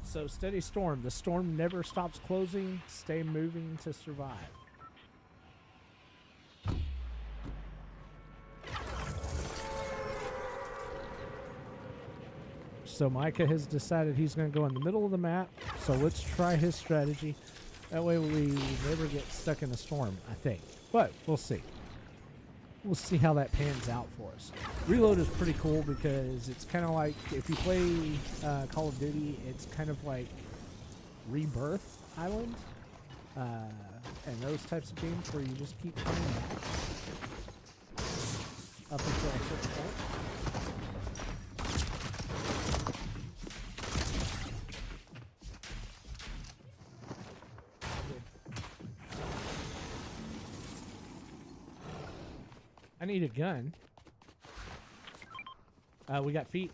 So steady storm. The storm never stops closing. Stay moving to survive. So Micah has decided he's going to go in the middle of the map. So let's try his strategy. That way we never get stuck in a storm, I think. But we'll see. We'll see how that pans out for us. Reload is pretty cool because it's kind of like, if you play Call of Duty, it's kind of like Rebirth Island. And those types of games where you just keep coming back up until a certain point. I need a gun. We got feet.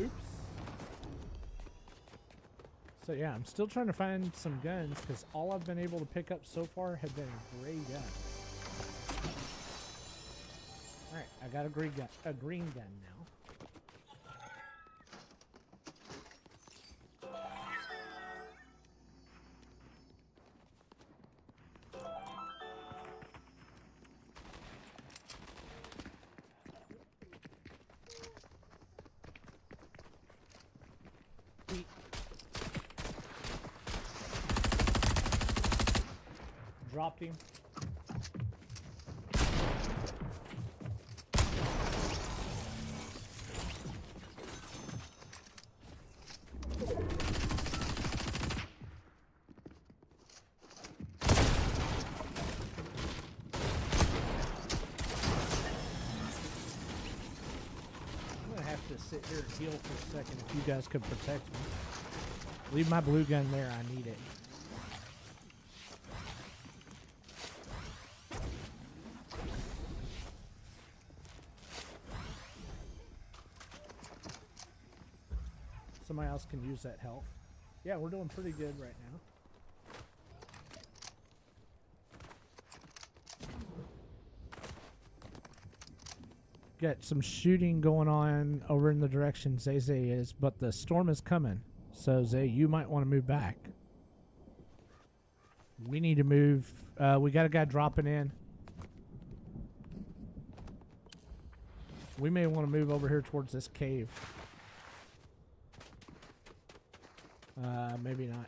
Oops. So yeah, I'm still trying to find some guns because all I've been able to pick up so far have been gray guns. Alright, I got a green gun now. Dropped him. I'm gonna have to sit here and heal for a second if you guys could protect me. Leave my blue gun there, I need it. Somebody else can use that health. Yeah, we're doing pretty good right now. Got some shooting going on over in the direction Zay is, but the storm is coming. So Zay, you might want to move back. We need to move. We got a guy dropping in. We may want to move over here towards this cave. Maybe not.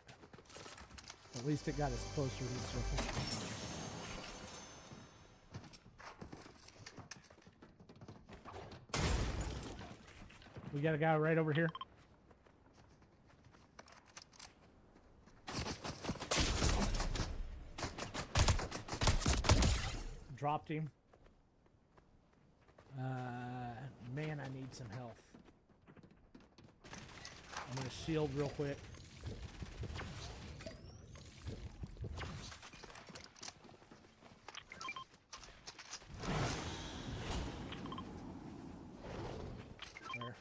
At least it got us closer to the circle. We got a guy right over here. Dropped him. Man, I need some health. I'm gonna shield real quick. There.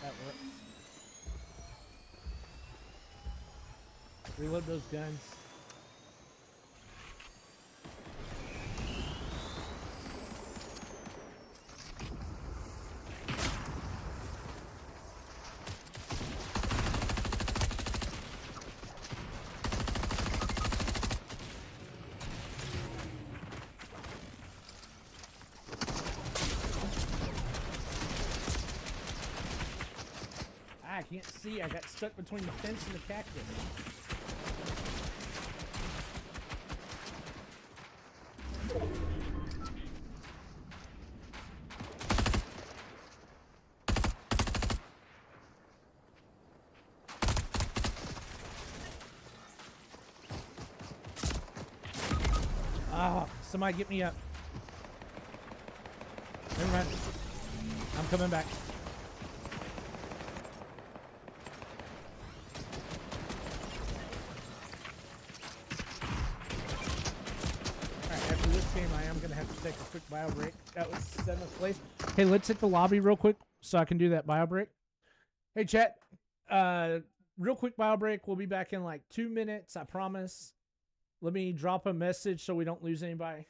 That works. Reload those guns. I can't see. I got stuck between the fence and the cactus. Oh, somebody get me up. Never mind. I'm coming back. Alright, after this game, I am going to have to take a quick bio break. That was 7th place. Hey, let's hit the lobby real quick so I can do that bio break. Hey, chat. Real quick bio break. We'll be back in like 2 minutes, I promise. Let me drop a message so we don't lose anybody.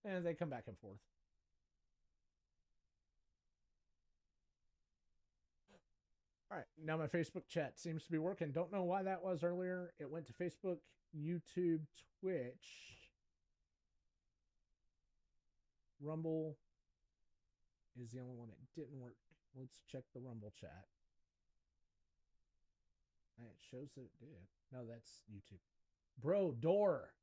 And they come back and forth. All right, now my Facebook chat seems to be working. Don't know why that was earlier. It went to Facebook, YouTube, Twitch, Rumble is the only one that didn't work. Let's check the Rumble chat. It shows that it did. No, that's YouTube. Bro, door.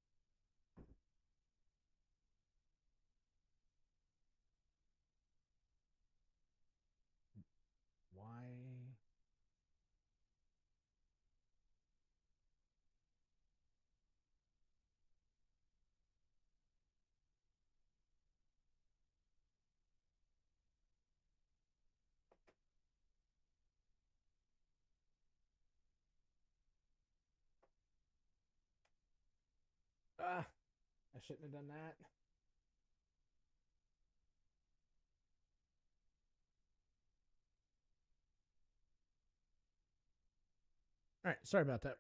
Why? I shouldn't have done that. All right, sorry about that.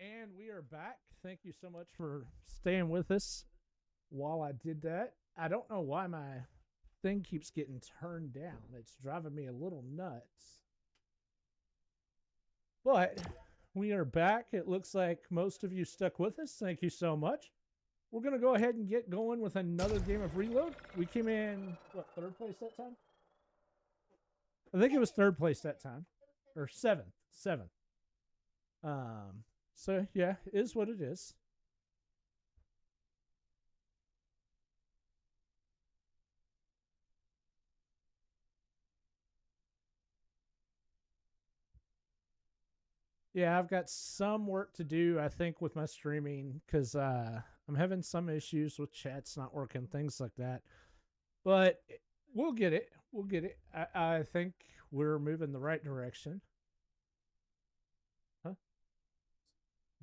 And we are back. Thank you so much for staying with us while I did that. I don't know why my thing keeps getting turned down. It's driving me a little nuts. But we are back. It looks like most of you stuck with us. Thank you so much. We're going to go ahead and get going with another game of Reload. We came in, what, third place that time? I think it was third place that time. Or seventh. So yeah, it is what it is. Yeah, I've got some work to do, I think, with my streaming because I'm having some issues with chats not working, things like that. But we'll get it. We'll get it. I think we're moving the right direction. Huh?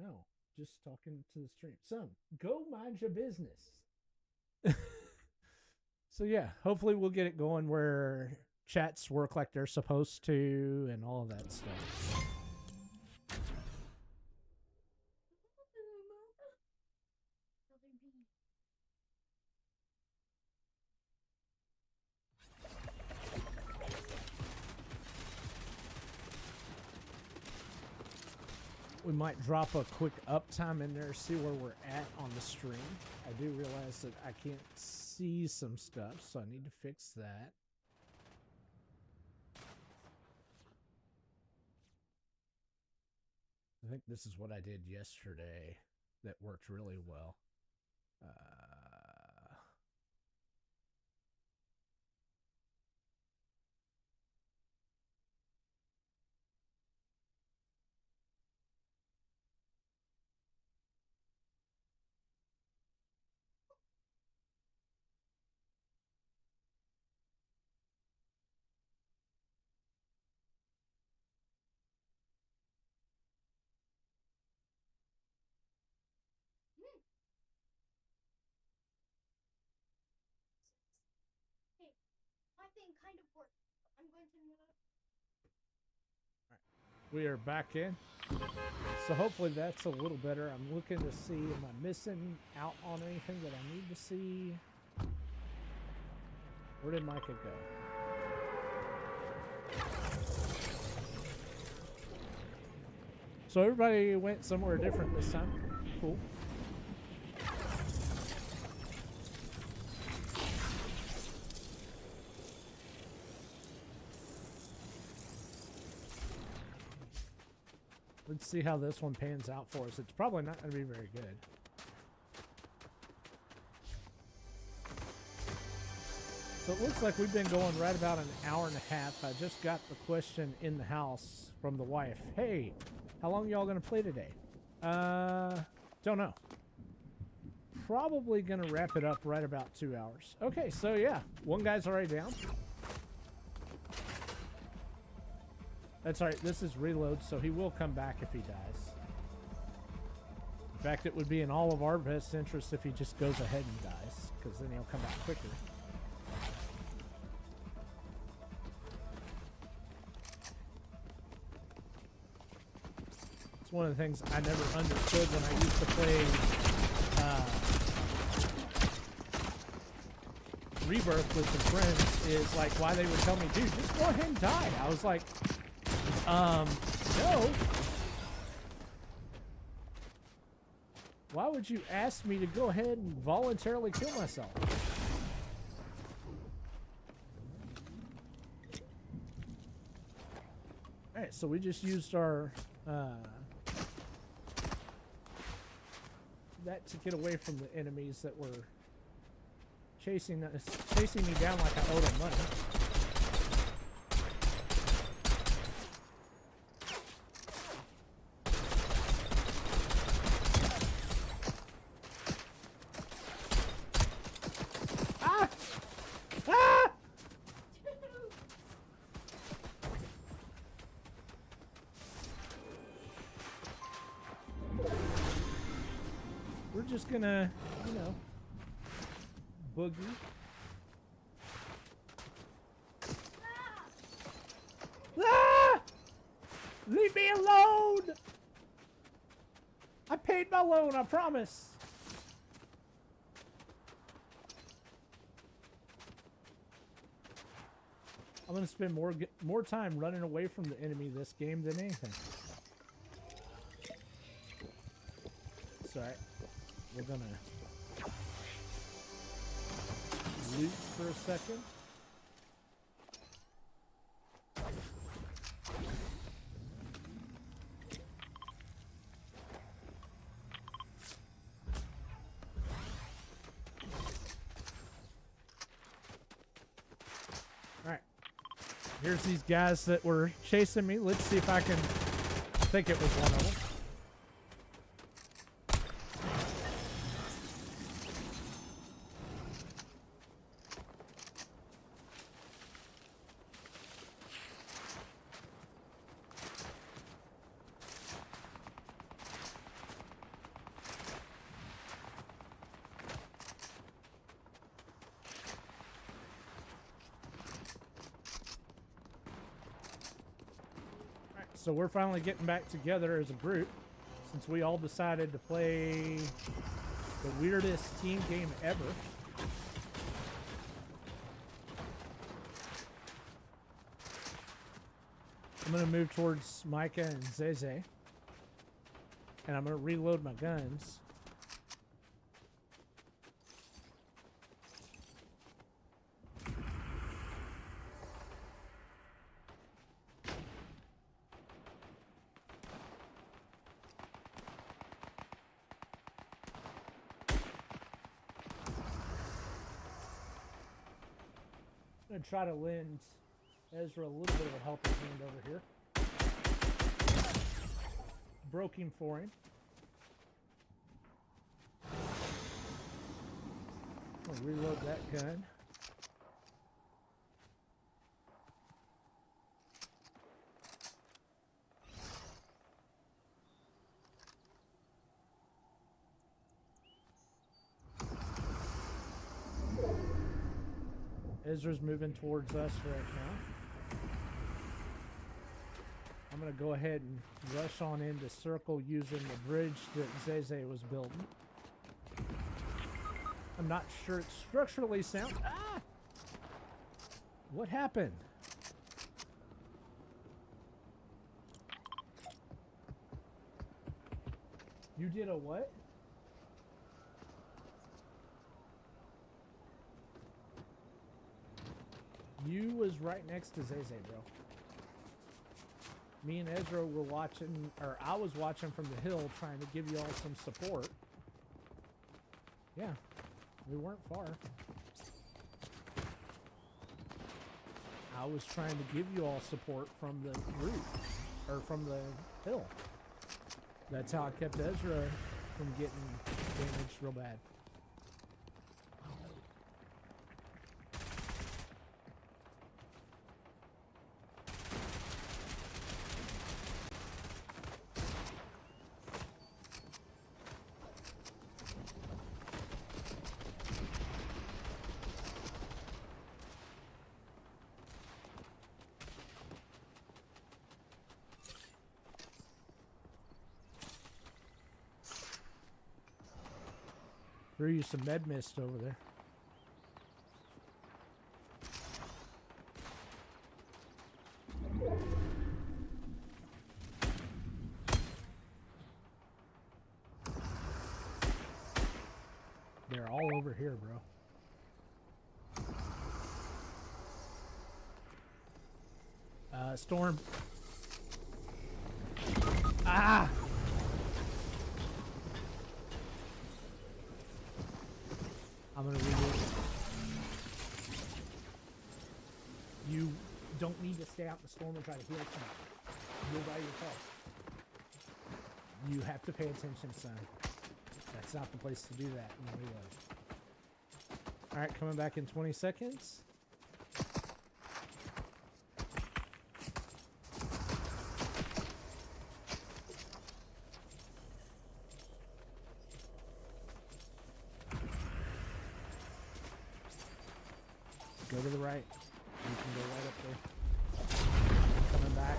No, just talking to the stream. Son, go mind your business. So yeah, hopefully we'll get it going where chats work like they're supposed to and all of that stuff. We might drop a quick uptime in there, see where we're at on the stream. I do realize that I can't see some stuff, so I need to fix that. I think this is what I did yesterday that worked really well. Hey, my thing kind of worked. I'm going to. We are back in. So hopefully that's a little better. I'm looking to see, am I missing out on anything that I need to see? Where did Micah go? So everybody went somewhere different this time. Cool. Let's see how this one pans out for us. It's probably not going to be very good. So it looks like we've been going right about an hour and a half. I just got the question in the house from the wife. Hey, how long y'all going to play today? Don't know. Probably going to wrap it up right about 2 hours. Okay, so yeah, one guy's already down. That's all right. This is Reload, so he will come back if he dies. In fact, it would be in all of our best interest if he just goes ahead and dies, because then he'll come back quicker. It's one of the things I never understood when I used to play Rebirth with some friends, is like why they would tell me, dude, just go ahead and die. I was like, no. Why would you ask me to go ahead and voluntarily kill myself? Alright, so we just used our, that to get away from the enemies that were chasing me down like I owed them money. Just gonna, you know, boogie. Ah! Leave me alone! leave me alone, I promise. I'm gonna spend more time running away from the enemy this game than anything. It's alright. We're gonna loot for a second. Alright. Here's these guys that were chasing me. Let's see if I can... I think it was one of them. So we're finally getting back together as a group since we all decided to play the weirdest team game ever. I'm going to move towards Micah and Zeze, and I'm going to reload my guns. I'm going to try to lend Ezra a little bit of a helping hand over here. Broke him for him. I'll reload that gun. Ezra's moving towards us right now. I'm going to go ahead and rush on into circle using the bridge that Zeze was building. I'm not sure it's structurally sound. Ah! What happened? You did a what? You was right next to Zeze, bro. Me and Ezra were watching, or I was watching from the hill trying to give you all some support. Yeah, we weren't far. I was trying to give you all support from the roof, or from the hill. That's how I kept Ezra from getting damaged real bad. Threw you some med mist over there. They're all over here, bro. Storm. Ah! I'm gonna reload it. You don't need to stay out in the storm and try to heal someone. You're by yourself. You have to pay attention, son. That's not the place to do that in the reload. Alright, coming back in 20 seconds. Go to the right. You can go right up there. Coming back.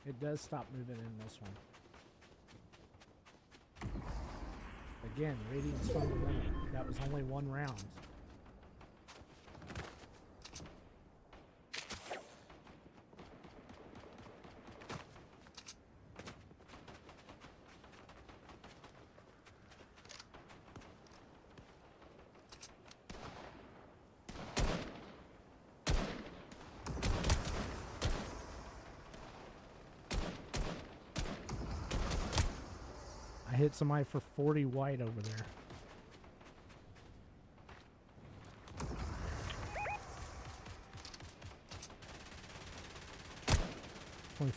It does stop moving in this one. Again, radiance from the limit. That was only one round. I hit somebody for 40 white over there.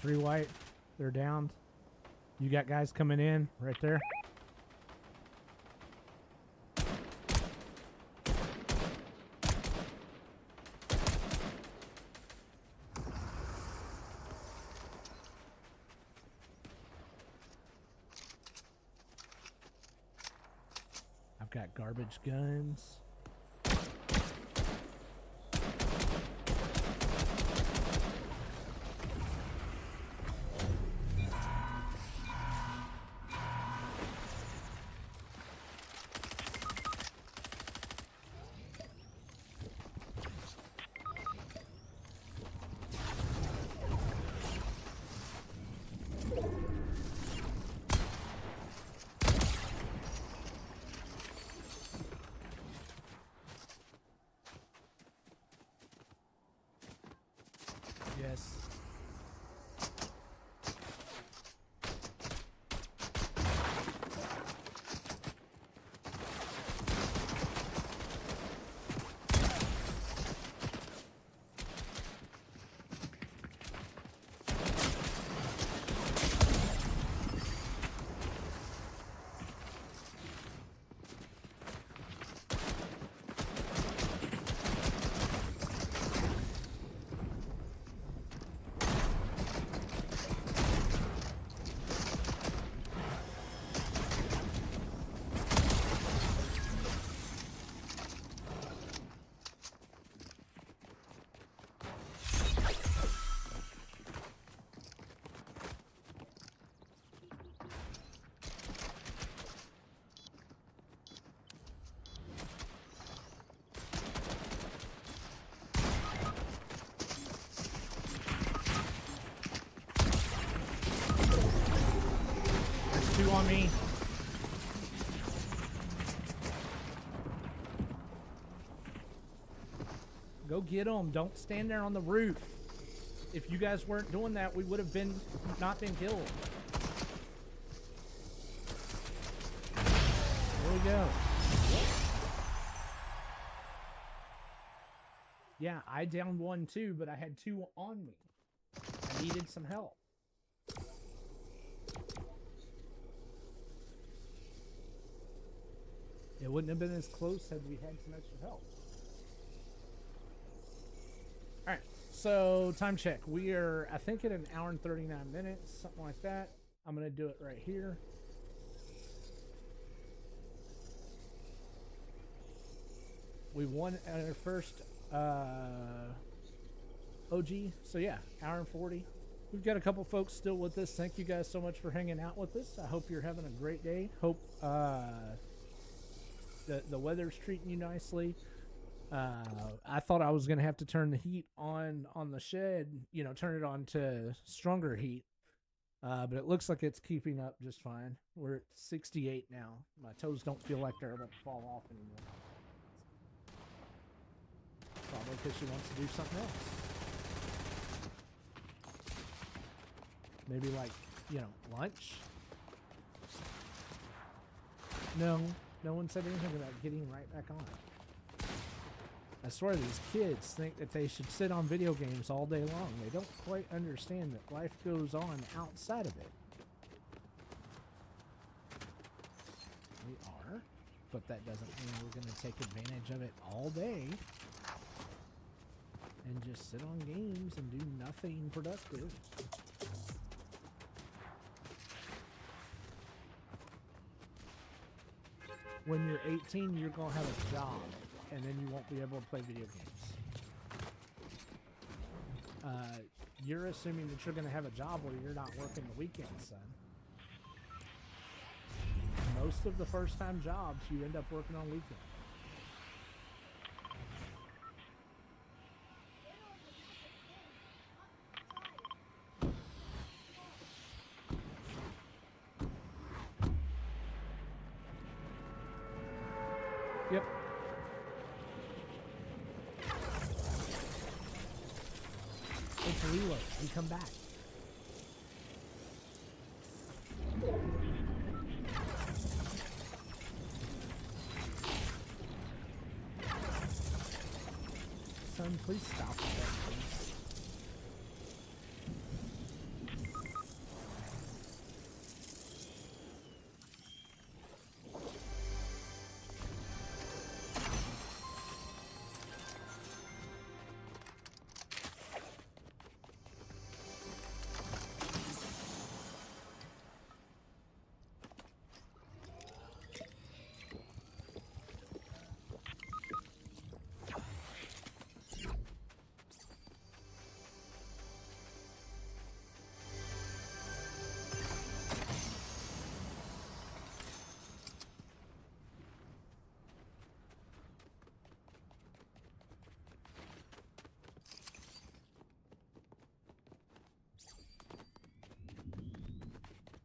Three white. They're downed. You got guys coming in right there. I've got garbage guns. Yes. Two on me. Go get them. Don't stand there on the roof. If you guys weren't doing that, we would have not been killed. There we go. Yeah, I downed one too, but I had two on me. I needed some help. It wouldn't have been as close had we had some extra help. Alright, so time check. We are, I think, at an hour and 39 minutes, something like that. I'm going to do it right here. We won our first OG, so yeah, hour and 40. We've got a couple folks still with us. Thank you guys so much for hanging out with us. I hope you're having a great day. Hope the weather's treating you nicely. I thought I was going to have to turn the heat on the shed, you know, turn it on to stronger heat. But it looks like it's keeping up just fine. We're at 68 now. My toes don't feel like they're about to fall off anymore. Probably because she wants to do something else. Maybe like, you know, lunch? No. No one said anything about getting right back on. I swear these kids think that they should sit on video games all day long. They don't quite understand that life goes on outside of it. We are, but that doesn't mean we're going to take advantage of it all day and just sit on games and do nothing productive. When you're 18, you're going to have a job, and then you won't be able to play video games. you're assuming that you're going to have a job where you're not working the weekends, son. Most of the first-time jobs, you end up working on weekends. Yep. It's reload. You come back. Son, please stop with that, please.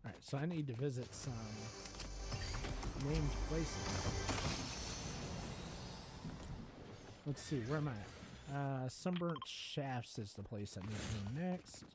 Alright, so I need to visit some named places. Let's see, where am I at? Sunburnt Shafts is the place I need to go next.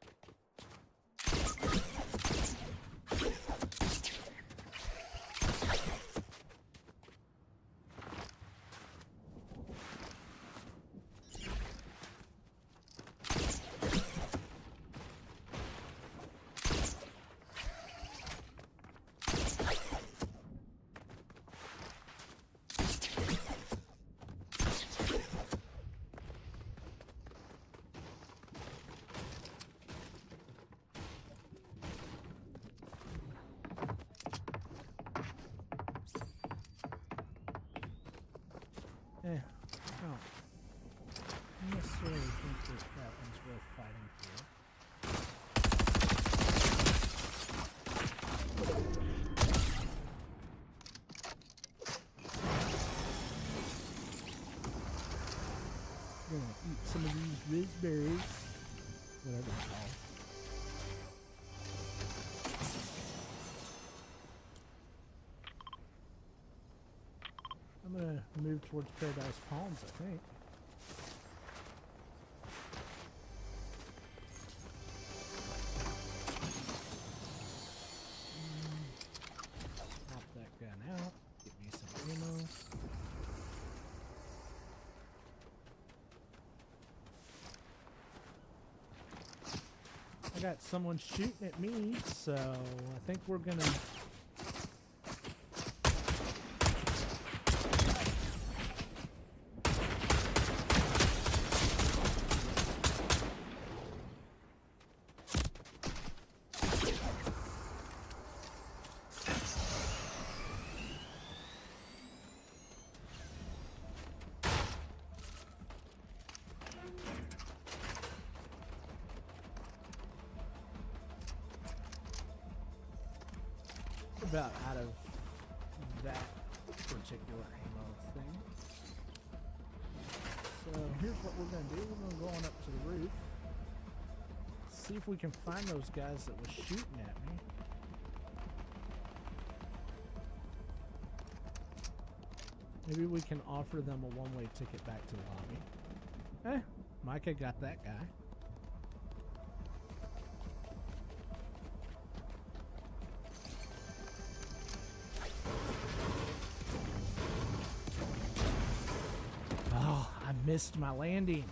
I don't necessarily think this cabin's worth fighting for. I'm gonna eat some of these raspberries, whatever they're called. I'm gonna move towards Paradise Palms, I think. Pop that gun out. Get me some ammo. I got someone shooting at me, so I think we're gonna... about out of that particular ammo thing. So here's what we're going to do. We're going to go on up to the roof. See if we can find those guys that were shooting at me. Maybe we can offer them a one-way ticket back to the lobby. Micah got that guy. Missed my landing.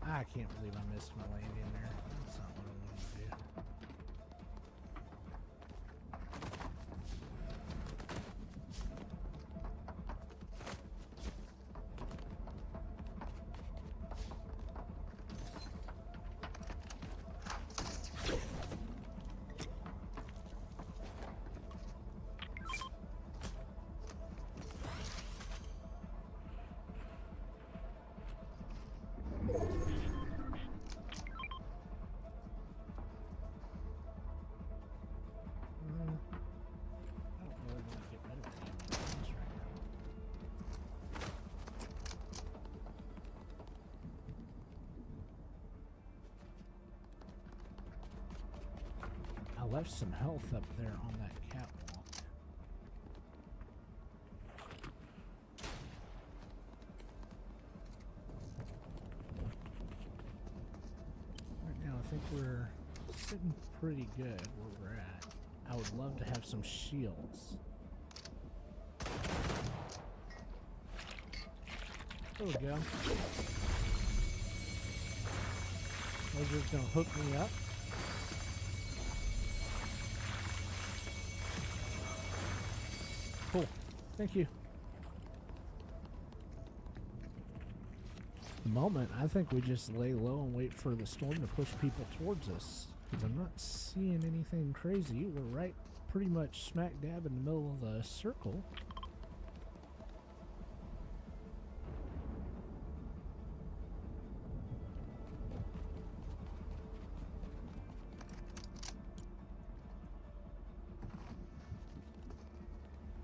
I can't believe I missed my landing there. That's not what I wanted to do. I left some health up there on that catwalk. Right now, I think we're sitting pretty good where we're at. I would love to have some shields. There we go. Those are gonna hook me up. Cool. Thank you. The moment, I think we just lay low and wait for the storm to push people towards us. Because I'm not seeing anything crazy. We're right pretty much smack dab in the middle of the circle.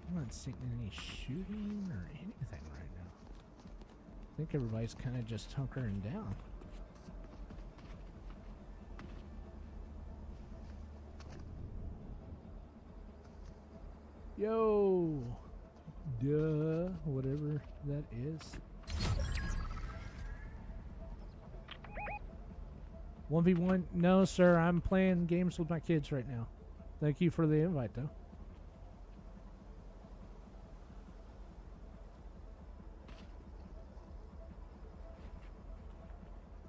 I'm not seeing any shooting or anything right now. I think everybody's kind of just hunkering down. Yo! Duh, whatever that is. 1v1? No, sir, I'm playing games with my kids right now. Thank you for the invite, though.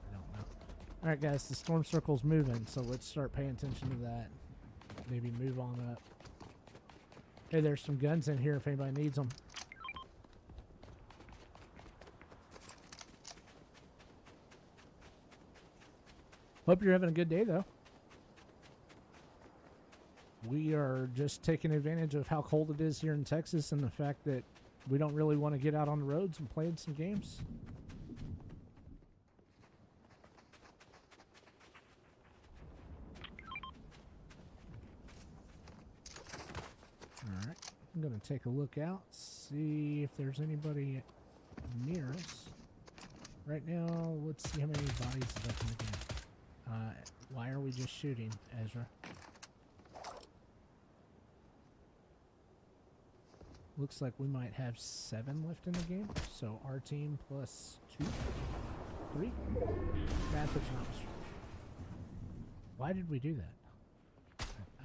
I don't know. Alright, guys, the storm circle's moving, so let's start paying attention to that. Maybe move on up. Hey, there's some guns in here if anybody needs them. Hope you're having a good day, though. We are just taking advantage of how cold it is here in Texas and the fact that we don't really want to get out on the roads and play some games. Alright, I'm going to take a look out, see if there's anybody near us. Right now, let's see how many bodies is left in the game. Why are we just shooting, Ezra? Looks like we might have 7 left in the game. So our team plus 2, 3. Math is not. Why did we do that?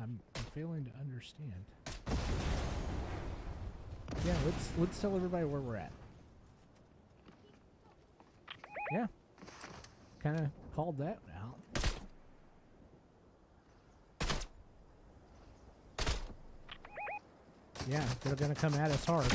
I'm failing to understand. Yeah, let's tell everybody where we're at. Yeah, kind of called that out. Yeah, they're gonna come at us hard.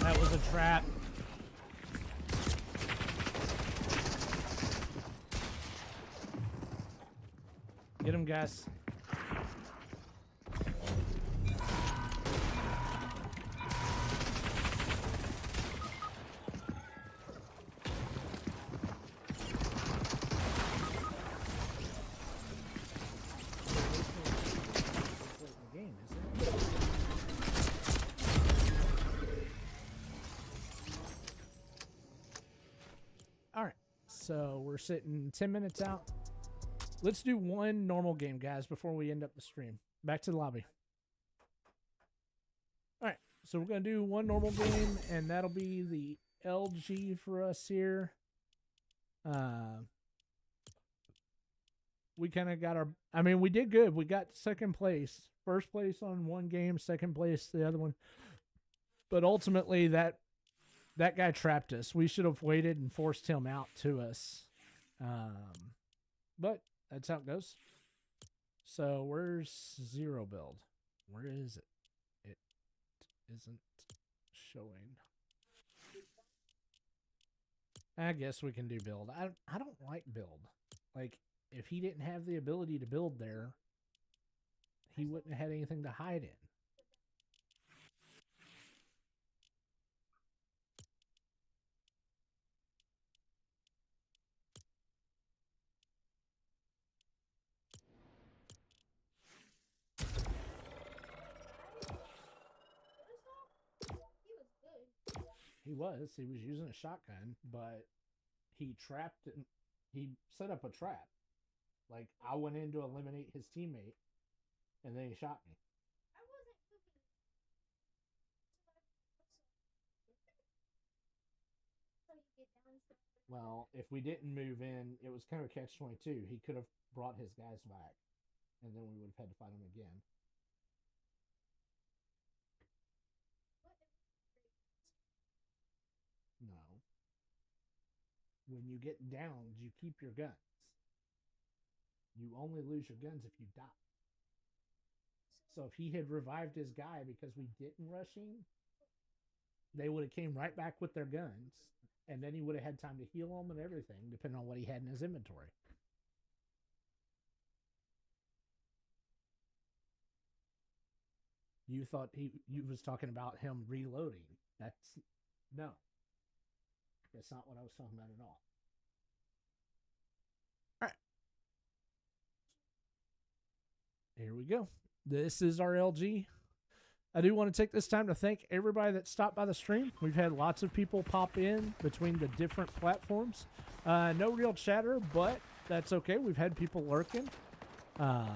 That was a trap. Get him, guys. So we're sitting 10 minutes out. Let's do one normal game, guys, before we end up the stream. Back to the lobby. All right, so we're going to do one normal game, and that'll be the LG for us here. We kind of got our... I mean, we did good. We got second place. First place on one game, second place the other one. But ultimately, that guy trapped us. We should have waited and forced him out to us. But that's how it goes. So where's zero build? Where is it? It isn't showing. I guess we can do build. I don't like build. Like, if he didn't have the ability to build there, he wouldn't have had anything to hide in. He was good. He was using a shotgun, but he trapped and he set up a trap. Like, I went in to eliminate his teammate, and then he shot me. I wasn't cooking. So you get downstairs. Well, if we didn't move in, it was kind of a catch-22. He could have brought his guys back, and then we would have had to fight him again. No. When you get downed, you keep your guns. You only lose your guns if you die. So if he had revived his guy because we didn't rush him, they would have came right back with their guns, and then he would have had time to heal them and everything, depending on what he had in his inventory. You thought he was talking about him reloading. That's no. That's not what I was talking about at all. All right. Here we go. This is our LG. I do want to take this time to thank everybody that stopped by the stream. We've had lots of people pop in between the different platforms. No real chatter, but that's okay. We've had people lurking. I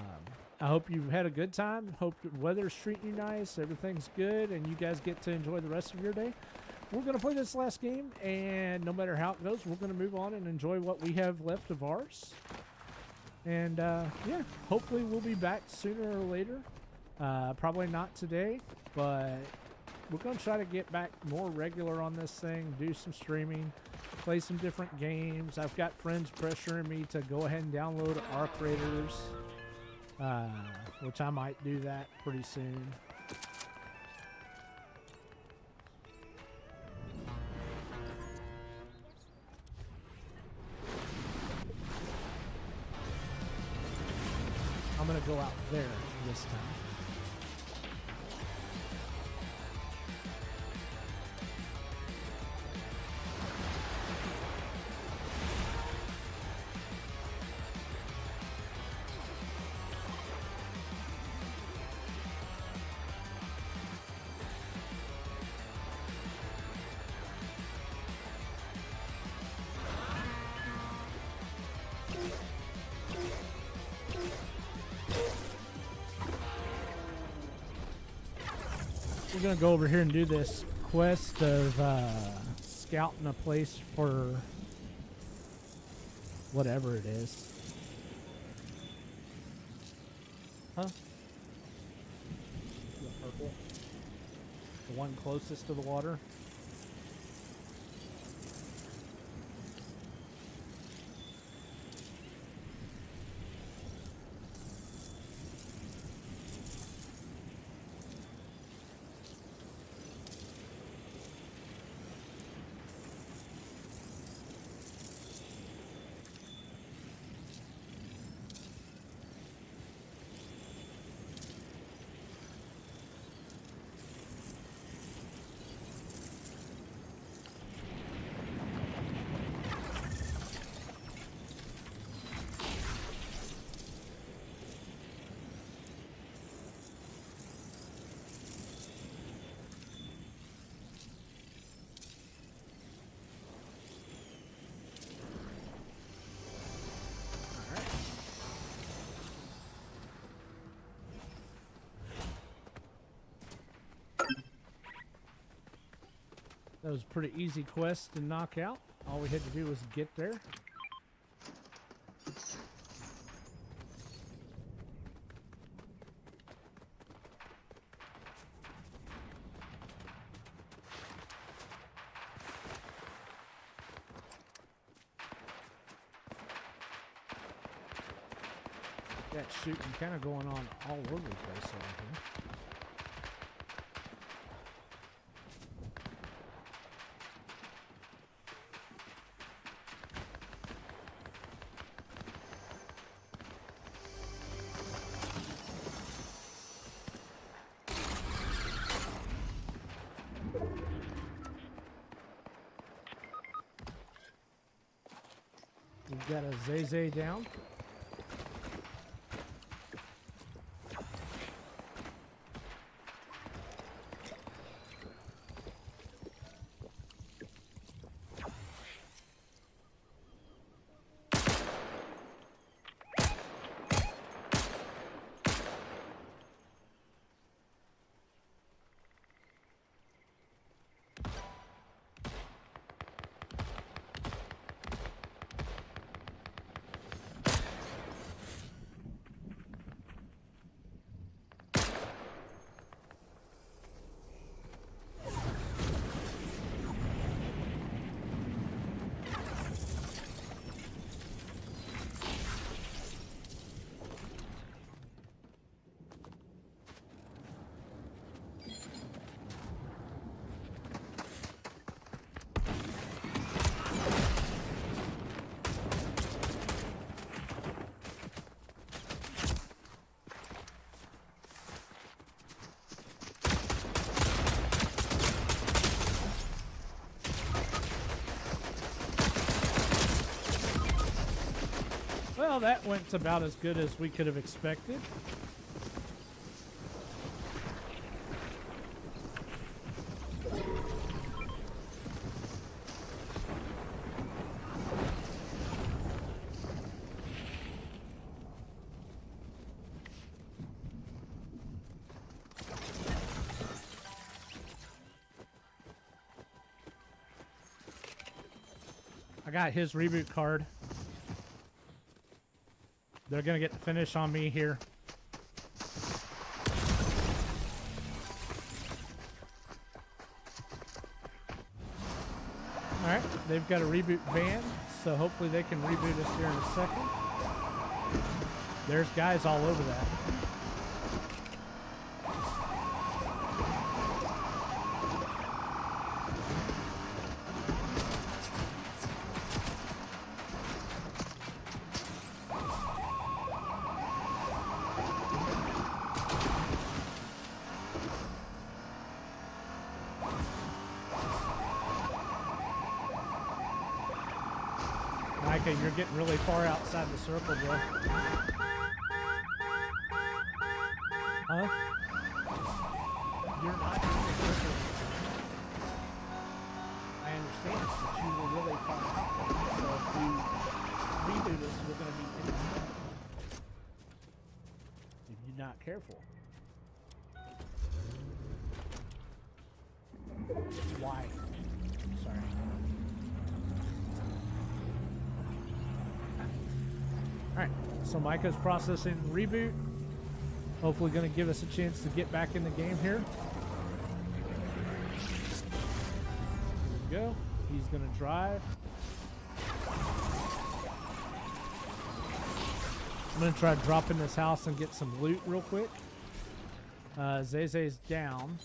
hope you've had a good time. Hope the weather's treating you nice. Everything's good, and you guys get to enjoy the rest of your day. We're going to play this last game, and no matter how it goes, we're going to move on and enjoy what we have left of ours. And, yeah, hopefully we'll be back sooner or later. Probably not today, but we're going to try to get back more regular on this thing, do some streaming, play some different games. I've got friends pressuring me to go ahead and download Arc Raiders, which I might do that pretty soon. I'm going to go out there this time. We're going to go over here and do this quest of scouting a place for whatever it is. Huh? The purple? The one closest to the water? That was a pretty easy quest to knock out. All we had to do was get there. That shooting kind of going on all over the place over here. We've got a Zay down. Well, that went about as good as we could have expected. I got his reboot card. They're going to get the finish on me here. Alright, they've got a reboot van, so hopefully they can reboot us here in a second. There's guys all over that. Okay, you're getting really far outside the circle, bro. Huh? You're not in the circle. I understand, but you were really far out there. So if we redo this, we're going to be in the circle. If you're not careful. It's why. Sorry. Alright, so Micah's processing reboot. Hopefully going to give us a chance to get back in the game here. There we go. He's going to drive. I'm going to try to drop in this house and get some loot real quick. Zay's down.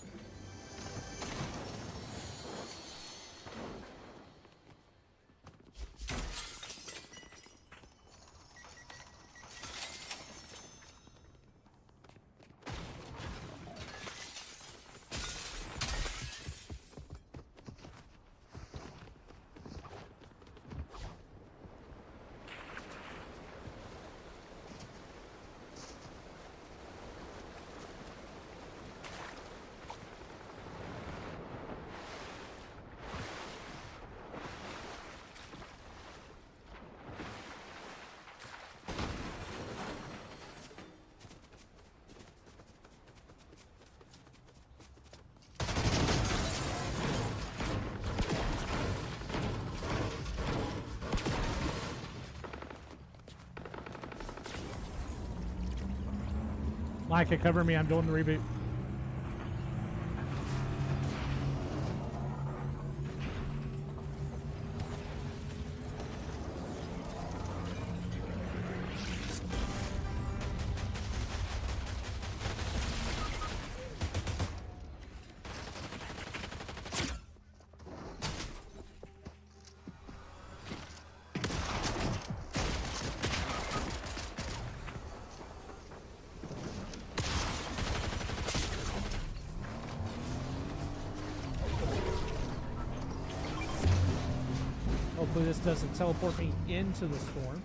Micah, cover me. I'm doing the reboot. Hopefully this doesn't teleport me into the storm.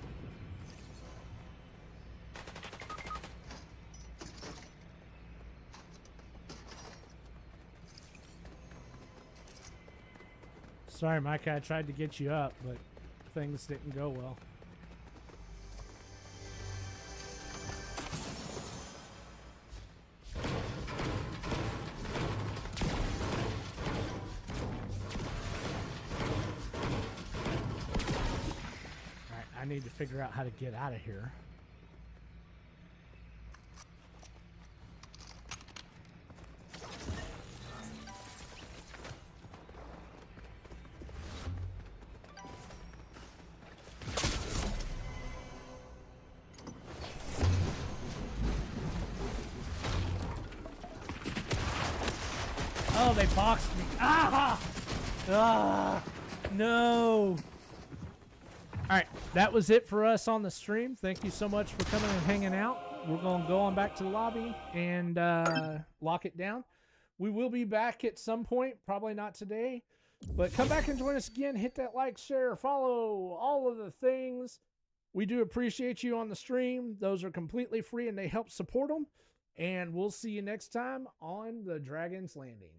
Sorry, Micah, I tried to get you up, but things didn't go well. Alright, I need to figure out how to get out of here. Oh, they boxed me. Ah! Ah! No! Alright, that was it for us on the stream. Thank you so much for coming and hanging out. We're going to go on back to the lobby and lock it down. We will be back at some point, probably not today. But come back and join us again. Hit that like, share, follow, all of the things. We do appreciate you on the stream. Those are completely free and they help support them. And we'll see you next time on the Dragon's Landing.